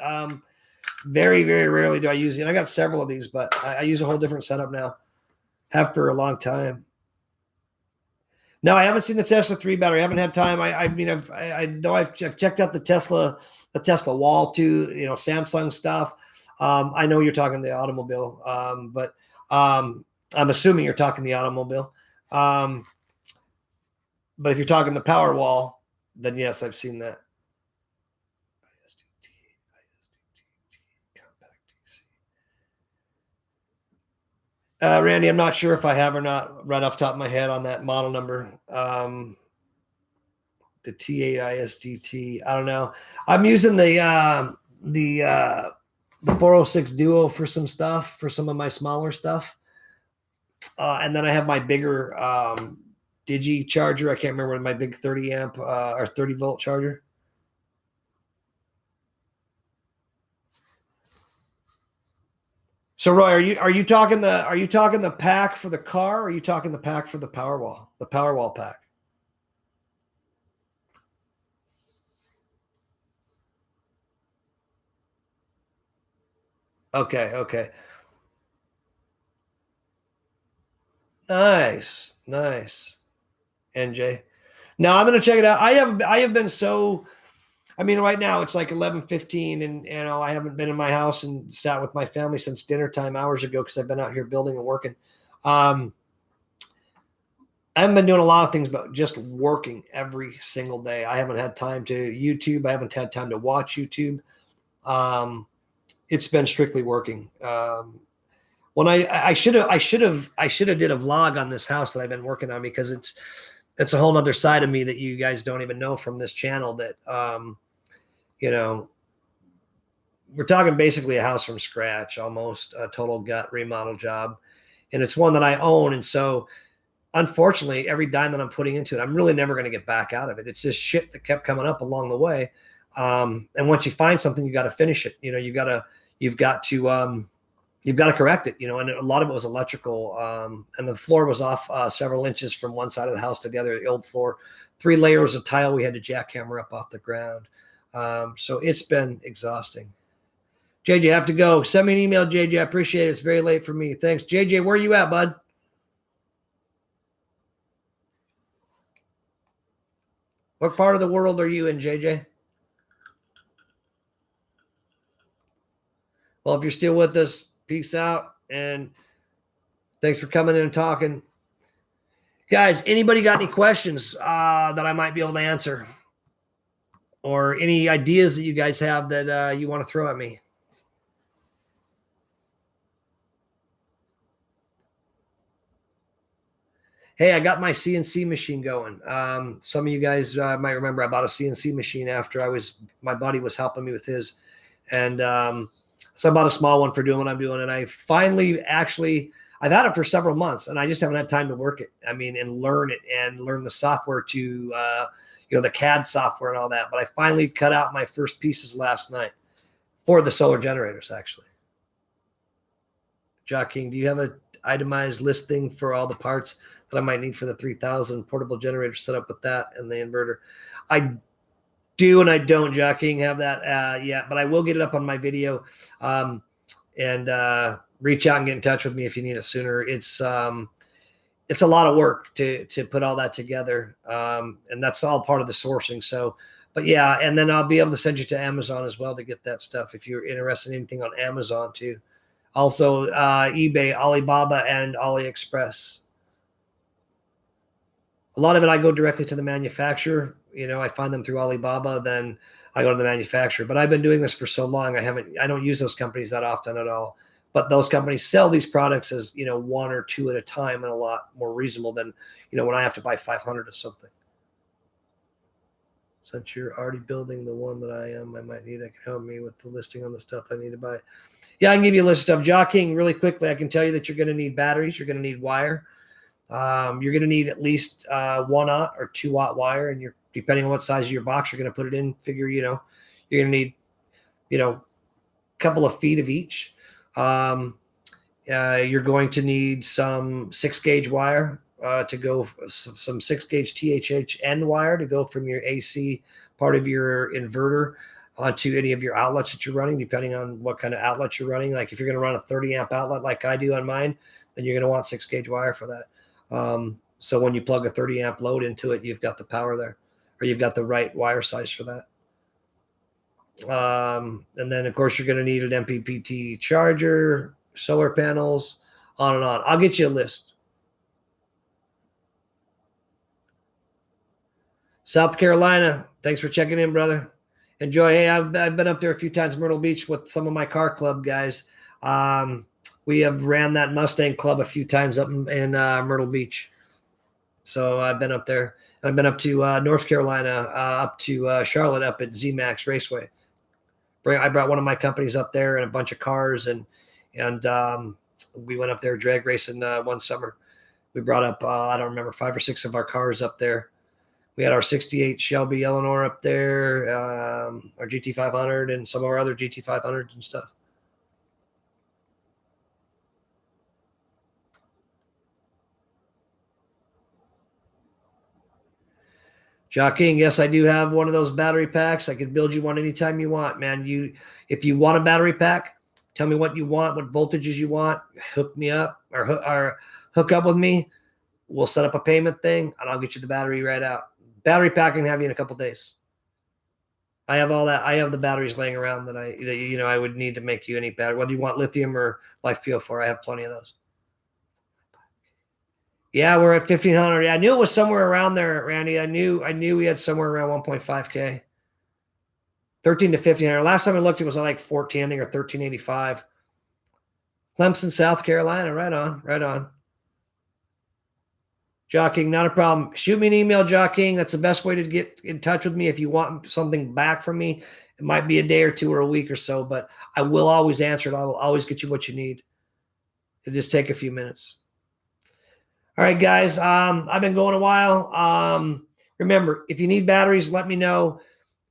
Very, very rarely do I use it. I got several of these, but I use a whole different setup now. Have for a long time. No, I haven't seen the Tesla 3 battery. I haven't had time. I know I've checked out the Tesla wall too. Samsung stuff. I know you're talking the automobile, but I'm assuming you're talking the automobile. But if you're talking the power wall, then yes, I've seen that. Randy, I'm not sure if I have or not right off the top of my head on that model number. The T8 ISDT. I don't know. I'm using the the 406 Duo for some stuff, for some of my smaller stuff. And then I have my bigger Digi charger. I can't remember my big 30 amp or 30 volt charger. So Roy, are you talking the pack for the car, or are you talking the pack for the Powerwall? The Powerwall pack. Okay, okay. Nice, nice. NJ. Now I'm gonna check it out. I have been so, I mean, right now it's like 11:15, and I haven't been in my house and sat with my family since dinner time hours ago because I've been out here building and working. I haven't been doing a lot of things, but just working every single day. I haven't had time to YouTube. I haven't had time to watch YouTube. It's been strictly working. When I should have did a vlog on this house that I've been working on, because it's a whole other side of me that you guys don't even know from this channel, that we're talking basically a house from scratch, almost a total gut remodel job. And it's one that I own. And so unfortunately, every dime that I'm putting into it, I'm really never going to get back out of it. It's just shit that kept coming up along the way. And once you find something, you got to finish it. You've got to correct it, and a lot of it was electrical. And the floor was off several inches from one side of the house to the other, the old floor, 3 layers of tile. We had to jackhammer up off the ground. So it's been exhausting. JJ, I have to go. Send me an email, JJ. I appreciate it. It's very late for me. Thanks. JJ, where are you at, bud? What part of the world are you in, JJ? Well, if you're still with us, peace out. And thanks for coming in and talking. Guys, anybody got any questions that I might be able to answer? Or any ideas that you guys have that you want to throw at me? Hey, I got my CNC machine going. Some of you guys might remember I bought a CNC machine after my buddy was helping me with his. And so I bought a small one for doing what I'm doing. And I finally I've had it for several months, and I just haven't had time to work it. I mean, and learn it and learn the software to, the CAD software and all that. But I finally cut out my first pieces last night for the solar generators, actually. Joaquin, do you have an itemized listing for all the parts that I might need for the 3000 portable generator set up with that and the inverter? I do, and I don't, Joaquin, have that yet, but I will get it up on my video. And reach out and get in touch with me if you need it sooner. It's a lot of work to put all that together. And that's all part of the sourcing. So, but yeah, and then I'll be able to send you to Amazon as well to get that stuff if you're interested in anything on Amazon too. Also, eBay, Alibaba, and AliExpress. A lot of it, I go directly to the manufacturer. I find them through Alibaba, then I go to the manufacturer. But I've been doing this for so long, I don't use those companies that often at all. But those companies sell these products as, 1 or 2 at a time, and a lot more reasonable than, when I have to buy 500 of something. Since you're already building the one that I am, I might need it. Help me with the listing on the stuff I need to buy. Yeah, I can give you a list of stuff. Joaquin, really quickly, I can tell you that you're going to need batteries. You're going to need wire. You're going to need at least 1-aught or 2-watt wire, and depending on what size of your box you're going to put it in. Figure, you're going to need, a couple of feet of each. You're going to need some 6-gauge wire to go, some 6-gauge THHN wire to go from your AC part of your inverter onto any of your outlets that you're running, depending on what kind of outlet you're running. Like if you're going to run a 30 amp outlet like I do on mine, then you're going to want 6-gauge wire for that. So when you plug a 30 amp load into it, you've got the power there, or you've got the right wire size for that. And then of course you're going to need an MPPT charger, solar panels, on and on. I'll get you a list. South Carolina, thanks for checking in, brother. Enjoy. Hey, I've been up there a few times, Myrtle Beach, with some of my car club guys. We have ran that Mustang club a few times up in Myrtle Beach. So I've been up there. I've been up to North Carolina, up to Charlotte, up at ZMAX Raceway. I brought one of my companies up there and a bunch of cars, and we went up there drag racing one summer. We brought up, I don't remember, 5 or 6 of our cars up there. We had our 68 Shelby Eleanor up there, our GT500, and some of our other GT500s and stuff. Joaquin, yes, I do have one of those battery packs. I could build you one anytime you want, man. If you want a battery pack, tell me what you want, what voltages you want. Hook me up or hook up with me. We'll set up a payment thing, and I'll get you the battery right out. Battery pack can have you in a couple days. I have all that. I have the batteries laying around that I would need to make you any battery, whether you want lithium or LifePO4. I have plenty of those. Yeah, we're at 1,500. Yeah, I knew it was somewhere around there, Randy. I knew we had somewhere around 1.5K. 13 to 1,500. Last time I looked, it was like 14, I think, or 1,385. Clemson, South Carolina. Right on, right on. Joaquin, not a problem. Shoot me an email, Joaquin. That's the best way to get in touch with me. If you want something back from me, it might be a day or two or a week or so, but I will always answer it. I will always get you what you need. It'll just take a few minutes. All right, guys. I've been going a while. Remember, if you need batteries, let me know.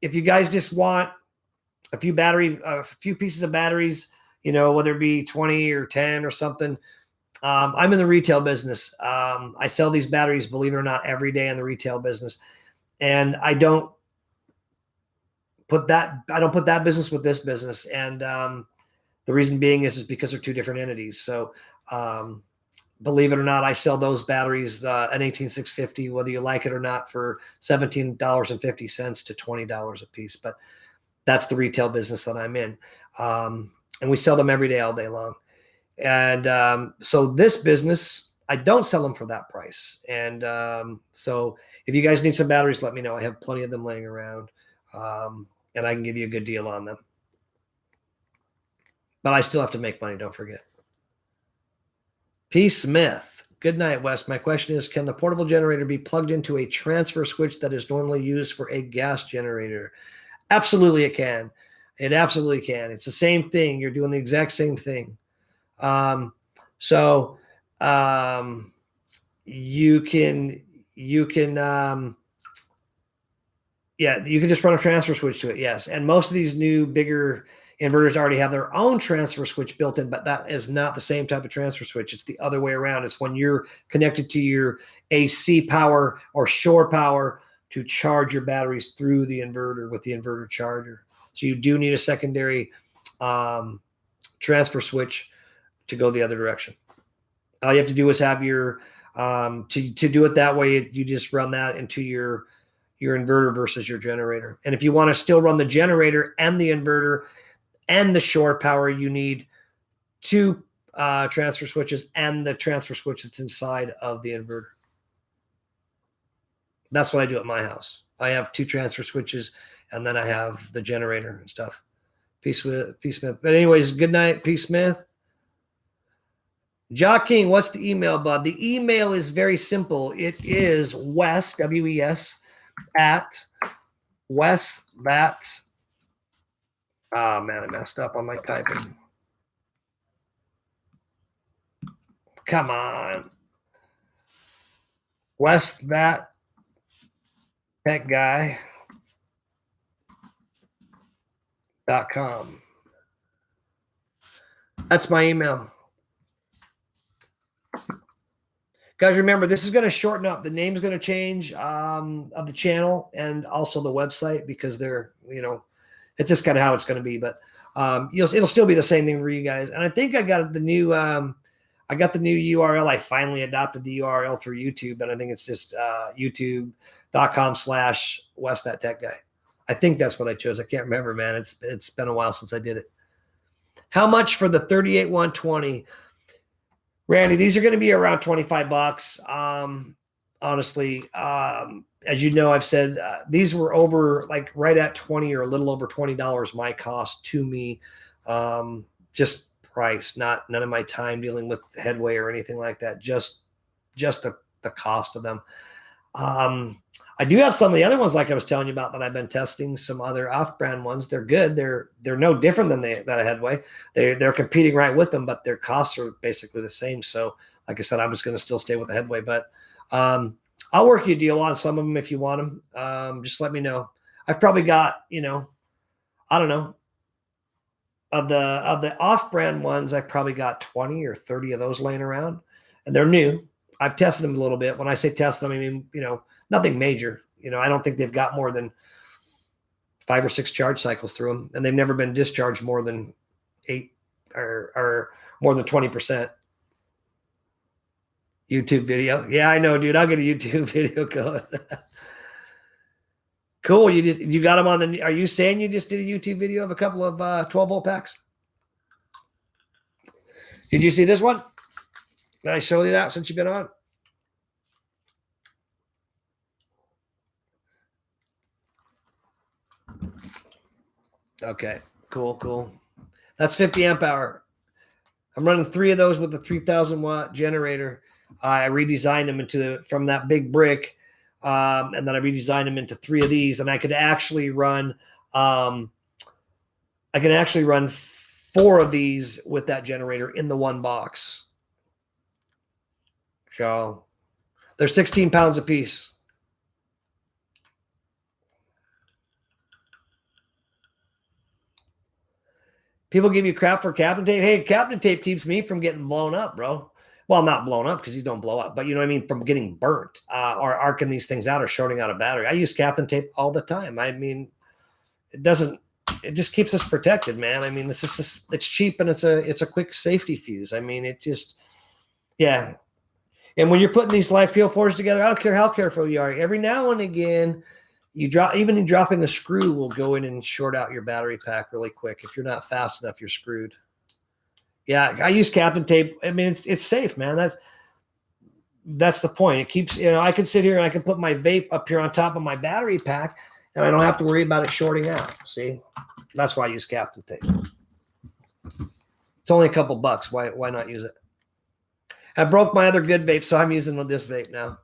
If you guys just want a few pieces of batteries, whether it be 20 or 10 or something, I'm in the retail business. I sell these batteries, believe it or not, every day in the retail business. And I don't put that business with this business. And the reason being is because they're two different entities. So believe it or not, I sell those batteries, an 18650, whether you like it or not, for $17.50 to $20 a piece. But that's the retail business that I'm in. And we sell them every day, all day long. And so this business, I don't sell them for that price. And so if you guys need some batteries, let me know. I have plenty of them laying around, and I can give you a good deal on them. But I still have to make money, don't forget. P. Smith. Good night, Wes. My question is, can the portable generator be plugged into a transfer switch that is normally used for a gas generator? Absolutely it can. It absolutely can. It's the same thing. You're doing the exact same thing. You can just run a transfer switch to it. Yes. And most of these new bigger inverters already have their own transfer switch built in, but that is not the same type of transfer switch. It's the other way around. It's when you're connected to your AC power or shore power to charge your batteries through the inverter with the inverter charger. So you do need a secondary transfer switch to go the other direction. All you have to do is have your to do it that way. You just run that into your inverter versus your generator. And if you want to still run the generator and the inverter and the shore power, you need 2 transfer switches and the transfer switch that's inside of the inverter. That's what I do at my house. I have 2 transfer switches, and then I have the generator and stuff. P. Smith. But anyways, good night, P. Smith. Joaquin, what's the email, bud? The email is very simple. It is Wes, W-E-S, at Wes that. Oh, man, I messed up on my typing. Come on. Wes that tech guy.com. That's my email. Guys, remember, this is going to shorten up. The name's going to change of the channel and also the website, because they're, it's just kind of how it's going to be. But it'll still be the same thing for you guys. And I think I got the new URL. I finally adopted the URL through YouTube, and I think it's just youtube.com/Wes that tech guy. I think that's what I chose. I can't remember, man. It's been a while since I did it. How much for the 38120? Randy, these are going to be around $25. Honestly, as you know, I've said these were over, like, right at 20 or a little over $20 my cost to me. Just price, none of my time dealing with Headway or anything like that. Just the cost of them. I do have some of the other ones, like I was telling you about, that I've been testing. Some other off-brand ones. They're good. They're no different than that Headway. They're competing right with them, but their costs are basically the same. So, like I said, I'm just going to still stay with the Headway, but I'll work you a deal on some of them if you want them. Just let me know. I've probably got, I don't know, of the off-brand ones, I've probably got 20 or 30 of those laying around, and they're new. I've tested them a little bit. When I say test them, I mean, nothing major. I don't think they've got more than 5 or 6 charge cycles through them, and they've never been discharged more than 8 or more than 20%. YouTube video. Yeah, I know, dude. I'll get a YouTube video going. Cool. You got them on the, are you saying you just did a YouTube video of a couple of 12-volt packs? Did you see this one? Did I show you that since you've been on? Okay, cool. That's 50 amp hour. I'm running 3 of those with the 3,000 watt generator. I redesigned them from that big brick, and then I redesigned them into 3 of these, and I could actually run 4 of these with that generator in the one box. So they're 16 pounds a piece. People give you crap for Captain Tape. Hey, Captain Tape keeps me from getting blown up, bro. Well, not blown up because these don't blow up, but you know what I mean? From getting burnt or arcing these things out or shorting out a battery. I use Captain Tape all the time. I mean, it just keeps us protected, man. I mean, it's cheap and it's a quick safety fuse. I mean, yeah. And when you're putting these LifePO4s together, I don't care how careful you are. Every now and again, even dropping a screw will go in and short out your battery pack really quick. If you're not fast enough, you're screwed. Yeah, I use Captain Tape. I mean, it's safe, man. That's the point. It keeps, I can sit here and I can put my vape up here on top of my battery pack, and I don't have to worry about it shorting out. See, that's why I use Captain Tape. It's only a couple bucks. Why not use it? I broke my other good vape, so I'm using this vape now.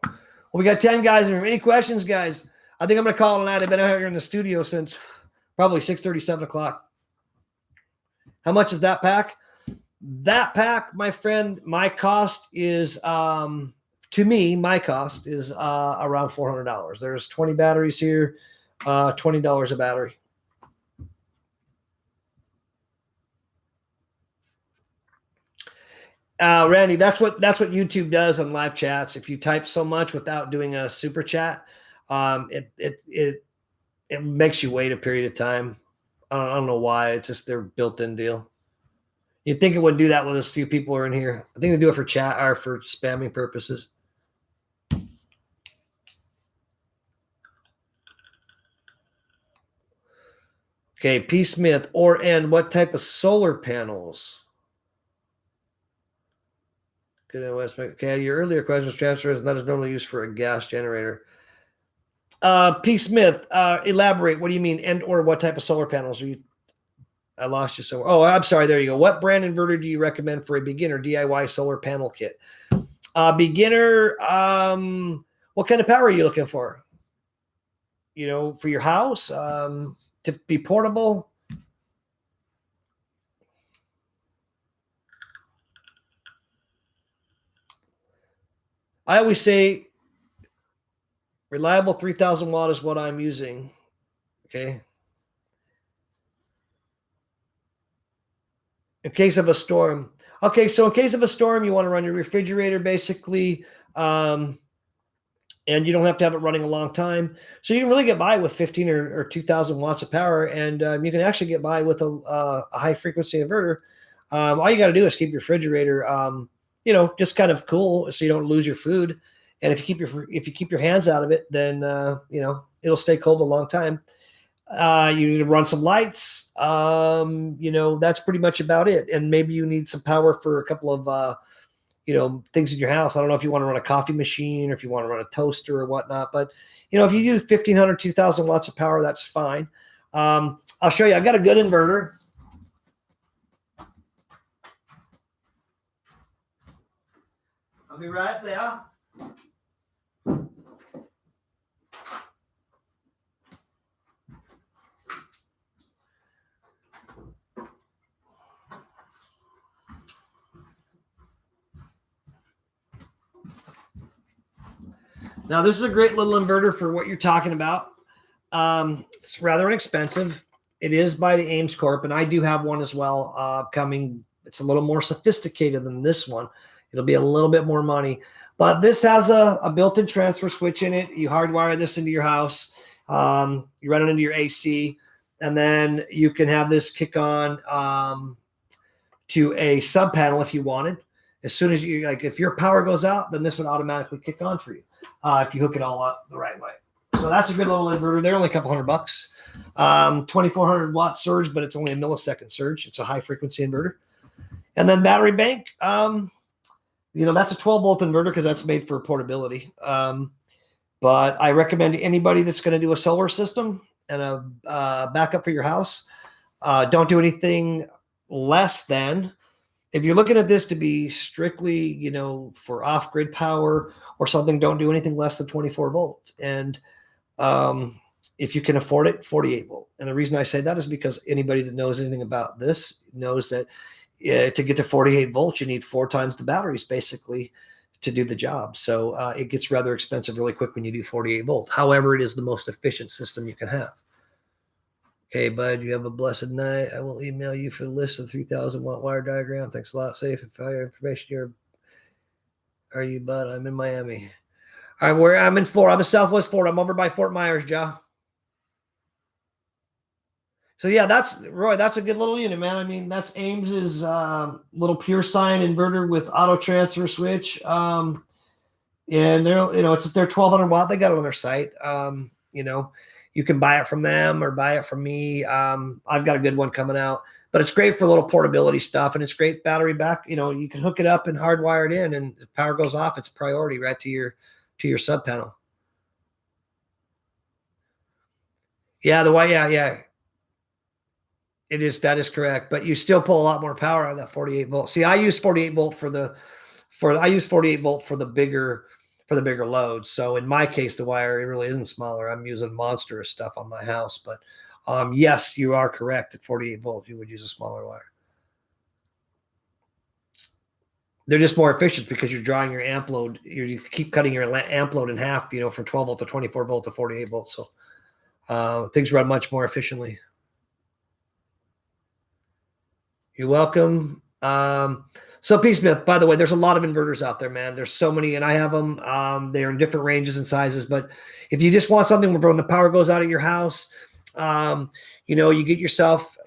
Well, we got 10 guys in the room. Any questions, guys? I think I'm going to call it a night. I've been out here in the studio since probably 6:30, 7 o'clock. How much is that pack? That pack, my friend, my cost is, to me, my cost is around $400. There's 20 batteries here, $20 a battery. Randy, that's what YouTube does on live chats. If you type so much without doing a super chat, it makes you wait a period of time. I don't know why. It's just their built-in deal. You'd think it wouldn't do that with as few people are in here. I think they do it for chat or for spamming purposes. Okay, P. Smith and what type of solar panels? Okay, your earlier question was transfer is not as normally used for a gas generator. P. Smith, elaborate. What do you mean? And or what type of solar panels are you? I lost you somewhere. Oh, I'm sorry. There you go. What brand inverter do you recommend for a beginner DIY solar panel kit? Beginner. What kind of power are you looking for? For your house, to be portable. I always say reliable 3,000 watt is what I'm using. Okay. In case of a storm. Okay, so in case of a storm, you want to run your refrigerator basically, and you don't have to have it running a long time. So you can really get by with 15 or 2,000 watts of power, and you can actually get by with a high frequency inverter. All you got to do is keep your refrigerator, just kind of cool, so you don't lose your food. And if you keep your hands out of it, then it'll stay cold a long time. You need to run some lights. That's pretty much about it. And maybe you need some power for a couple of things in your house. I don't know if you want to run a coffee machine or if you want to run a toaster or whatnot, but if you do 1,500, 2,000 watts of power, that's fine. I'll show you. I've got a good inverter. I'll be right there. Now, this is a great little inverter for what you're talking about. It's rather inexpensive. It is by the Ames Corp, and I do have one as well coming. It's a little more sophisticated than this one. It'll be a little bit more money. But this has a built-in transfer switch in it. You hardwire this into your house. You run it into your AC, and then you can have this kick on to a sub panel if you wanted. As soon as you, like, if your power goes out, then this would automatically kick on for you if you hook it all up the right way. So that's a good little inverter. They're only a couple $100. 2,400 watt surge, but it's only a millisecond surge. It's a high frequency inverter. And then battery bank, that's a 12 volt inverter because that's made for portability. But I recommend anybody that's going to do a solar system and a backup for your house, don't do anything less than, if you're looking at this to be strictly, for off-grid power or something, don't do anything less than 24 volts. And if you can afford it, 48 volt. And the reason I say that is because anybody that knows anything about this knows that to get to 48 volts, you need 4 times the batteries basically to do the job. So it gets rather expensive really quick when you do 48 volt. However, it is the most efficient system you can have. Okay, bud, you have a blessed night. I will email you for the list of 3,000 watt wire diagram. Thanks a lot. Safe and fire information. Are you, bud? I'm in Miami. All right, I'm in Florida. I'm in Southwest Florida. I'm over by Fort Myers, Joe. So yeah, that's Roy. That's a good little unit, man. I mean, that's Ames's little pure sine inverter with auto transfer switch. And they're, it's their 1,200 watt. They got it on their site. You can buy it from them or buy it from me. I've got a good one coming out, but it's great for little portability stuff, and it's great battery back. You can hook it up and hardwire it in, and if power goes off, it's priority right to your sub panel. Yeah, yeah. It is, that is correct, but you still pull a lot more power out of that 48 volt. See, I use 48 volt for the bigger loads. So in my case, the wire, it really isn't smaller. I'm using monstrous stuff on my house, but yes, you are correct. At 48 volts, you would use a smaller wire. They're just more efficient because you're drawing your amp load. You keep cutting your amp load in half, from 12 volt to 24 volt to 48 volts. So things run much more efficiently. You're welcome. So P-Smith, by the way, there's a lot of inverters out there, man. There's so many, and I have them. They're in different ranges and sizes. But if you just want something when the power goes out at your house, you get yourself,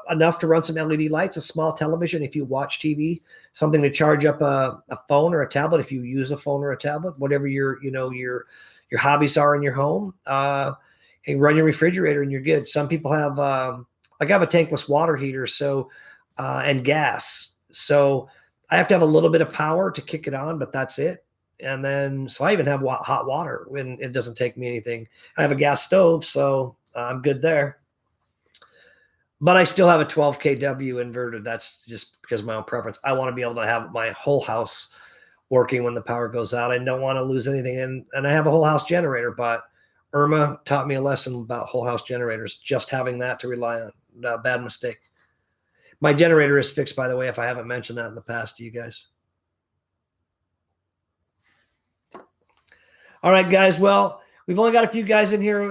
enough to run some LED lights, a small television if you watch TV, something to charge up a phone or a tablet if you use a phone or a tablet, whatever your hobbies are in your home, and run your refrigerator and you're good. Some people have, I have a tankless water heater, so and gas. So I have to have a little bit of power to kick it on, but that's it. And then, so I even have hot water when it doesn't take me anything. I have a gas stove, so I'm good there. But I still have a 12 kW inverter. That's just because of my own preference. I want to be able to have my whole house working when the power goes out. I don't want to lose anything. And I have a whole house generator, but Irma taught me a lesson about whole house generators, just having that to rely on. Bad mistake. My generator is fixed, by the way, if I haven't mentioned that in the past to you guys. All right, guys. Well, we've only got a few guys in here.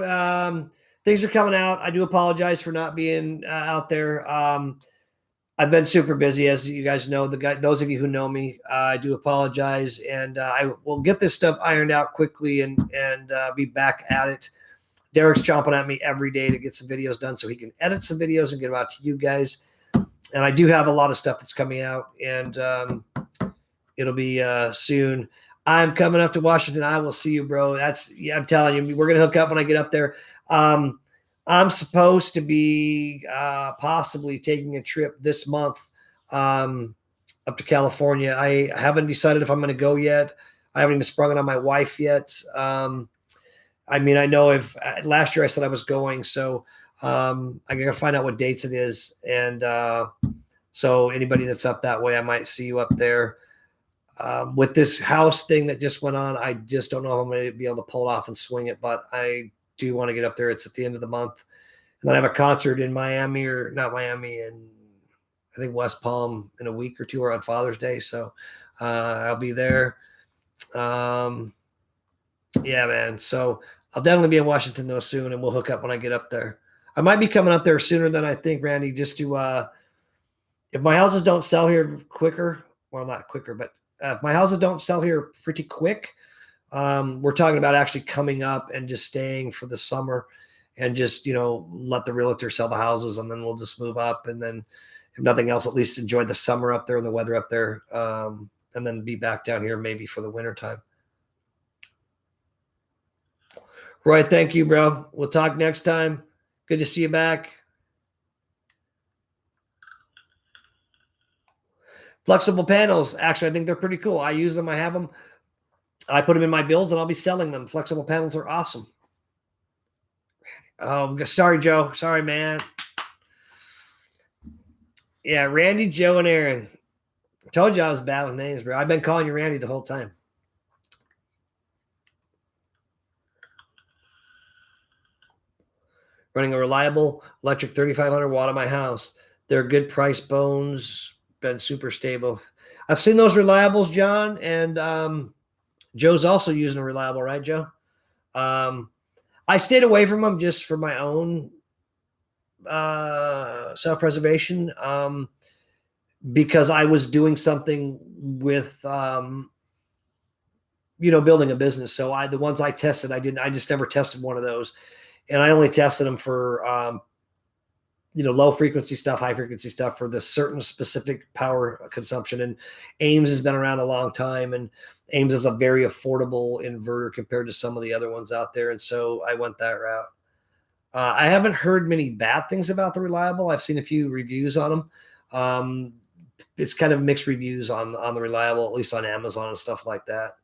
Things are coming out. I do apologize for not being out there. I've been super busy, as you guys know. Those of you who know me, I do apologize, and I will get this stuff ironed out quickly and be back at it. Derek's chomping at me every day to get some videos done so he can edit some videos and get them out to you guys. And I do have a lot of stuff that's coming out, and it'll be soon. I'm coming up to Washington. I will see you, bro. I'm telling you, we're going to hook up when I get up there. I'm supposed to be possibly taking a trip this month up to California. I haven't decided if I'm going to go yet. I haven't even sprung it on my wife yet. I mean, I know if last year I said I was going, so I'm going to find out what dates it is. And so anybody that's up that way, I might see you up there. With this house thing that just went on, I just don't know if I'm going to be able to pull it off and swing it, but I do want to get up there. It's at the end of the month. And then I have a concert in Miami, or not Miami, and I think West Palm in a week or two, or on Father's Day. So I'll be there. Yeah, man. So I'll definitely be in Washington though soon, and we'll hook up when I get up there. I might be coming up there sooner than I think, Randy, just to if my houses don't sell here quicker, well, not quicker, but if my houses don't sell here pretty quick, we're talking about actually coming up and just staying for the summer and just, let the realtor sell the houses, and then we'll just move up. And then if nothing else, at least enjoy the summer up there and the weather up there. And then be back down here maybe for the winter time. Roy, thank you, bro. We'll talk next time. Good to see you back. Flexible panels. Actually, I think they're pretty cool. I use them. I have them. I put them in my builds, and I'll be selling them. Flexible panels are awesome. Oh, sorry, Joe. Sorry, man. Yeah, Randy, Joe, and Aaron. I told you I was bad with names, bro. I've been calling you Randy the whole time. Running a reliable electric 3,500 watt at my house. They're good price bones, been super stable. I've seen those reliables, John, and Joe's also using a reliable, right, Joe? I stayed away from them just for my own self-preservation, because I was doing something with, building a business. So the ones I tested, I just never tested one of those. And I only tested them for, low frequency stuff, high frequency stuff for the certain specific power consumption. And Ames has been around a long time, and Ames is a very affordable inverter compared to some of the other ones out there. And so I went that route. I haven't heard many bad things about the reliable. I've seen a few reviews on them. It's kind of mixed reviews on the reliable, at least on Amazon and stuff like that.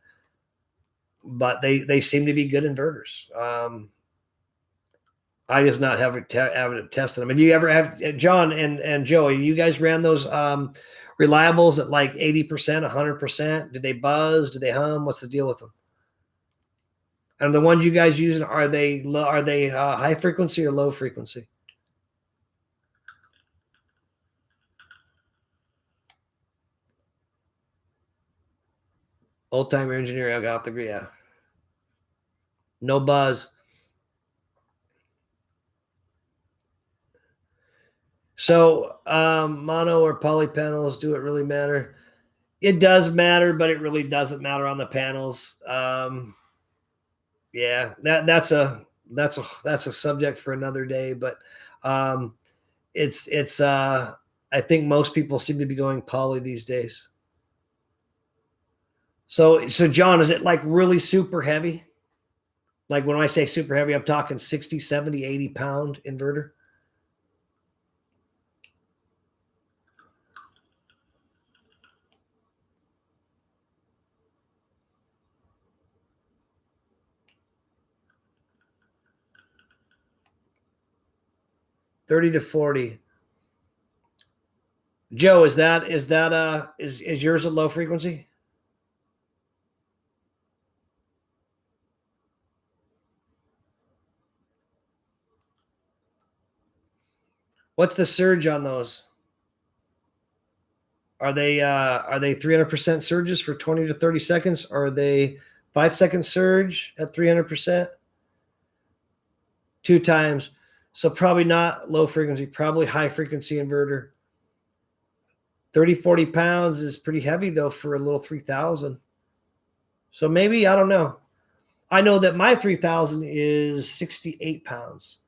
But they seem to be good inverters. I just not haven't tested them. Have you ever John and Joey, you guys ran those reliables at like 80%, 100%? Did they buzz? Did they hum? What's the deal with them? And the ones you guys using, are they high frequency or low frequency? Old timer engineer, I got the agree. Yeah. No buzz. So mono or poly panels, do it really matter? It does matter, but it really doesn't matter on the panels. Yeah, that's a subject for another day. But it's I think most people seem to be going poly these days. So John, is it like really super heavy? Like when I say super heavy, I'm talking 60, 70, 80 pound inverter. $30 to $40. Joe, is yours a low frequency? What's the surge on those? Are they 300% surges for 20 to 30 seconds? Or are they 5-second surge at 300%? 2 times. So probably not low frequency, probably high frequency inverter. 30, 40 pounds is pretty heavy though for a little 3,000. So maybe, I don't know. I know that my 3,000 is 68 pounds.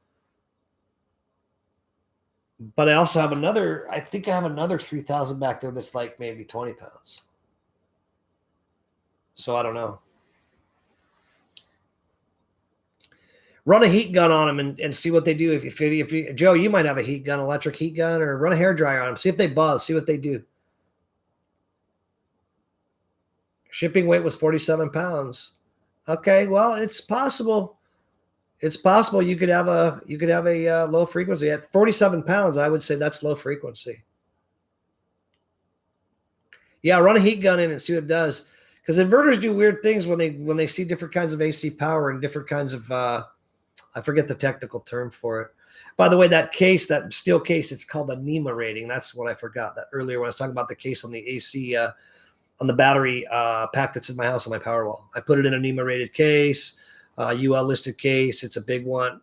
But I also have I think I have another 3,000 back there that's like maybe 20 pounds. So I don't know. Run a heat gun on them and see what they do. If you, Joe, you might have a heat gun, electric heat gun, or run a hair dryer on them. See if they buzz. See what they do. Shipping weight was 47 pounds. Okay, well, it's possible. It's possible you could have a low frequency at 47 pounds. I would say that's low frequency. Yeah, run a heat gun in and see what it does. Because inverters do weird things when they see different kinds of AC power and different kinds of I forget the technical term for it. By the way, that case, that steel case, it's called a NEMA rating. That's what I forgot that earlier when I was talking about the case on the AC on the battery pack that's in my house on my Powerwall. I put it in a NEMA rated case, UL listed case. It's a big one.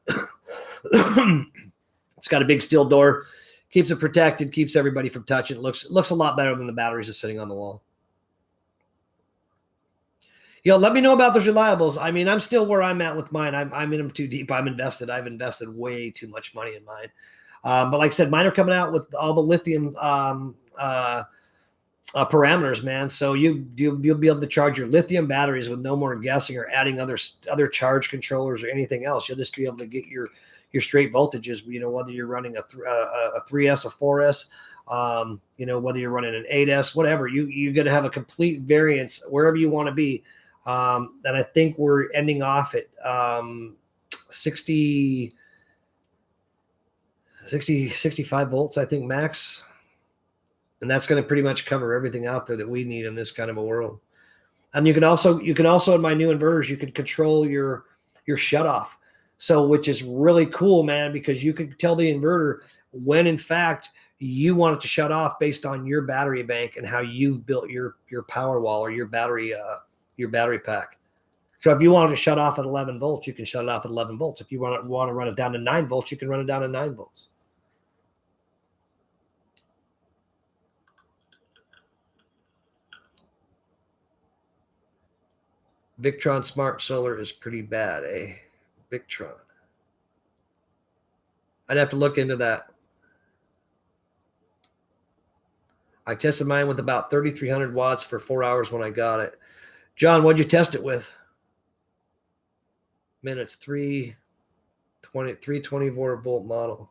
It's got a big steel door, keeps it protected, keeps everybody from touching. It looks a lot better than the batteries just sitting on the wall. Let me know about those reliables. I mean, I'm still where I'm at with mine. I'm in them too deep. I'm invested. I've invested way too much money in mine. But like I said, mine are coming out with all the lithium parameters, man. So you'll be able to charge your lithium batteries with no more guessing or adding other charge controllers or anything else. You'll just be able to get your straight voltages. Whether you're running a 3S, a 4S. Whether you're running an 8S, whatever, you're going to have a complete variance wherever you want to be. And I think we're ending off at 65 volts, I think, max. And that's going to pretty much cover everything out there that we need in this kind of a world. And you can also in my new inverters, you can control your shutoff. So, which is really cool, man, because you can tell the inverter when in fact you want it to shut off based on your battery bank and how you've built your power wall or your battery pack. So if you want it to shut off at 11 volts, you can shut it off at 11 volts. If you want to run it down to 9 volts, you can run it down to 9 volts. Victron Smart Solar is pretty bad, eh? Victron. I'd have to look into that. I tested mine with about 3,300 watts for 4 hours when I got it. John, what'd you test it with? Minutes, 324 volt model.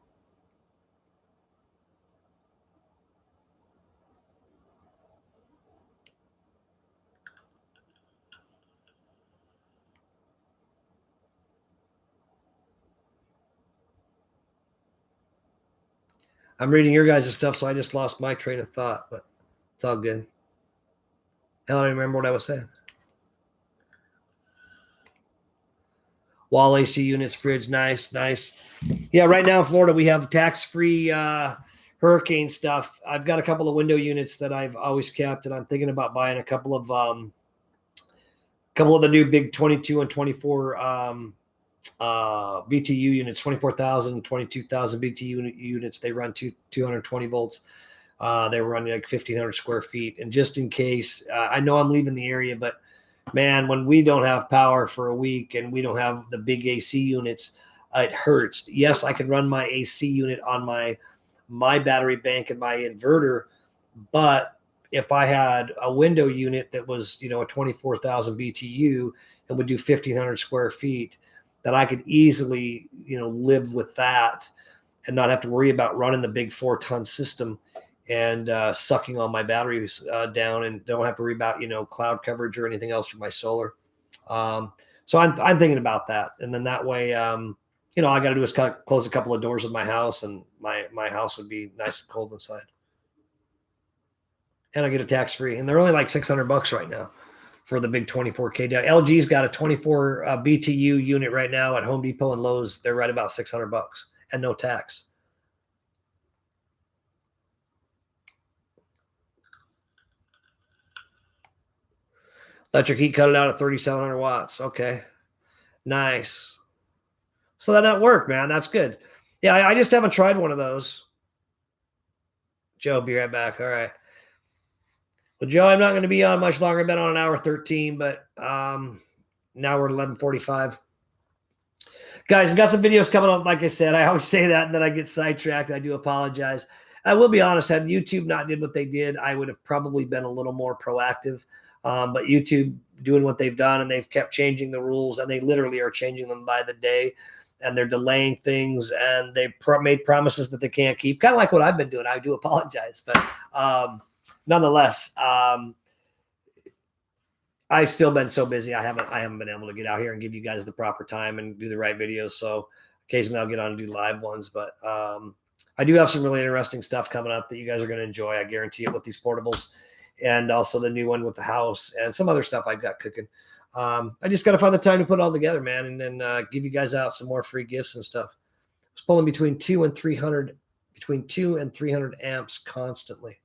I'm reading your guys' stuff, so I just lost my train of thought, but it's all good. Hell, I don't remember what I was saying. Wall AC units, fridge, nice. Yeah, right now in Florida, we have tax-free hurricane stuff. I've got a couple of window units that I've always kept, and I'm thinking about buying a couple of the new big 22 and 24 BTU units, 24,000, 22,000 BTU units. They run 220 volts. They were running like 1,500 square feet. And just in case, I know I'm leaving the area, but man, when we don't have power for a week and we don't have the big AC units, it hurts. Yes, I can run my AC unit on my battery bank and my inverter, but if I had a window unit that was, a 24,000 BTU and would do 1,500 square feet, that I could easily, live with that and not have to worry about running the big 4-ton system and sucking all my batteries down, and don't have to worry about, cloud coverage or anything else for my solar. So I'm thinking about that. And then that way, all I got to do is close a couple of doors of my house, and my house would be nice and cold inside. And I get a tax-free, and they're only like $600 right now for the big 24K. LG's got a 24 BTU unit right now at Home Depot and Lowe's. They're right about $600 and no tax. Electric heat cut it out at 3,700 watts. Okay, nice. So that worked, man. That's good. Yeah, I just haven't tried one of those. Joe, be right back. All right. Well, Joe, I'm not going to be on much longer. I've been on an hour 13, but now we're at 11:45. Guys, we've got some videos coming up. Like I said, I always say that, and then I get sidetracked. I do apologize. I will be honest. Had YouTube not did what they did, I would have probably been a little more proactive. But YouTube doing what they've done, and they've kept changing the rules, and they literally are changing them by the day, and they're delaying things, and they've made promises that they can't keep. Kind of like what I've been doing. I do apologize, but nonetheless, I've still been so busy. I haven't been able to get out here and give you guys the proper time and do the right videos. So occasionally I'll get on and do live ones, but I do have some really interesting stuff coming up that you guys are going to enjoy. I guarantee it, with these portables. and also the new one with the house and some other stuff I've got cooking. I just got to find the time to put it all together, man, and then give you guys out some more free gifts and stuff. I was pulling between 200 and 300 amps constantly.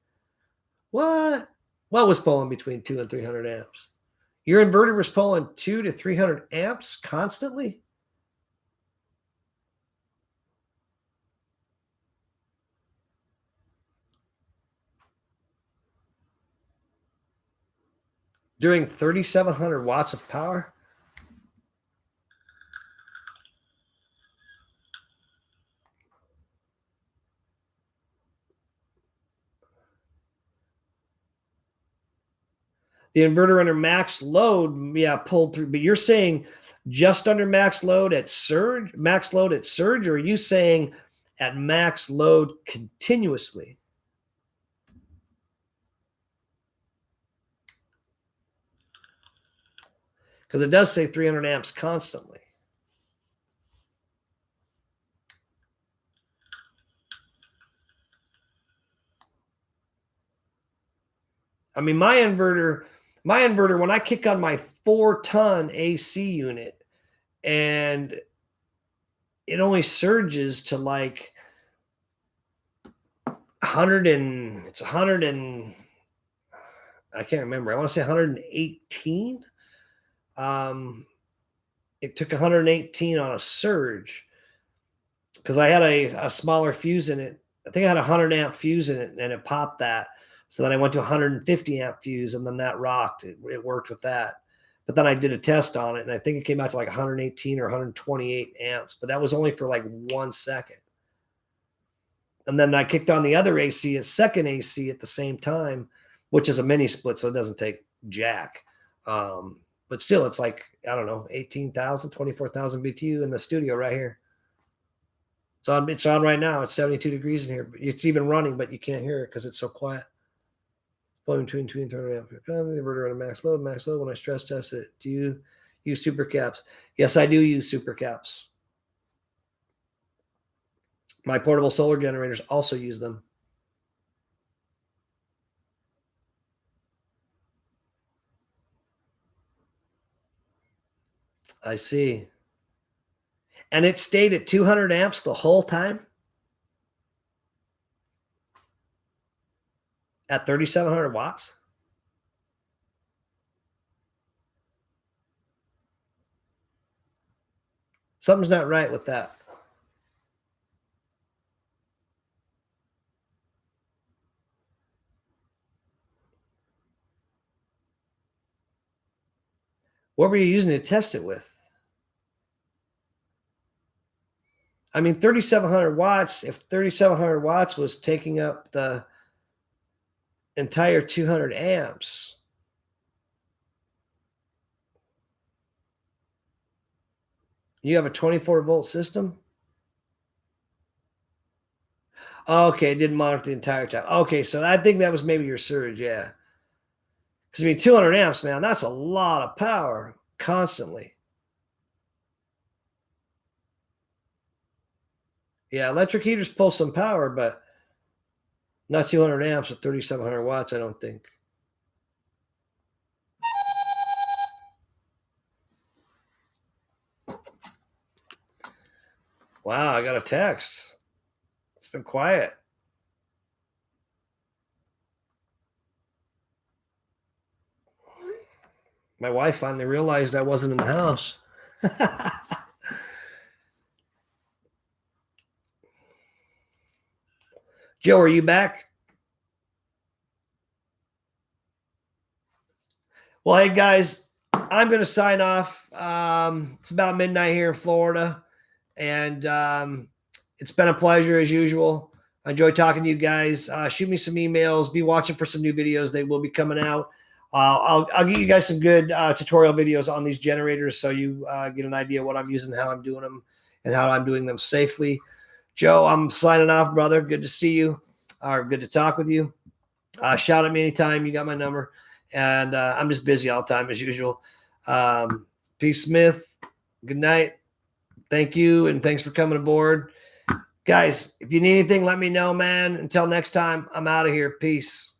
What was pulling between 2 and 300 amps? Your inverter was pulling 200 to 300 amps constantly? During 3,700 watts of power? The inverter under max load, yeah, pulled through. But you're saying just under max load at surge, or are you saying at max load continuously? Because it does say 300 amps constantly. I mean, my inverter, when I kick on my 4-ton AC unit, and it only surges to like 100 and it's 100 and I can't remember. I want to say 118. It took 118 on a surge because I had a smaller fuse in it. I think I had a 100 amp fuse in it, and it popped that. So then I went to 150 amp fuse, and then that rocked. It worked with that. But then I did a test on it, and I think it came out to like 118 or 128 amps. But that was only for like 1 second. And then I kicked on the other AC, a second AC at the same time, which is a mini split, so it doesn't take jack. But still, it's like, I don't know, 18,000, 24,000 BTU in the studio right here. It's on right now. It's 72 degrees in here. It's even running, but you can't hear it because it's so quiet. Between 300 amp. The inverter at a max load. When I stress test it, do you use super caps? Yes, I do use super caps. My portable solar generators also use them. I see. And it stayed at 200 amps the whole time? At 3,700 watts? Something's not right with that. What were you using to test it with? I mean, 3,700 watts, if 3,700 watts was taking up the entire 200 amps, you have a 24-volt system? Okay, it didn't monitor the entire time. Okay, so I think that was maybe your surge, yeah. Because, I mean, 200 amps, man, that's a lot of power constantly. Yeah, electric heaters pull some power, but not 200 amps at 3,700 watts, I don't think. Wow, I got a text. It's been quiet. My wife finally realized I wasn't in the house. Joe, are you back? Well, hey, guys, I'm going to sign off. It's about midnight here in Florida, and it's been a pleasure as usual. I enjoy talking to you guys. Shoot me some emails. Be watching for some new videos. They will be coming out. I'll give you guys some good tutorial videos on these generators so you get an idea of what I'm using, how I'm doing them, and how I'm doing them safely. Joe, I'm signing off, brother. Good to see you. Good to talk with you. Shout at me anytime. You got my number. And I'm just busy all the time as usual. Peace, Smith. Good night. Thank you, and thanks for coming aboard. Guys, if you need anything, let me know, man. Until next time, I'm out of here. Peace.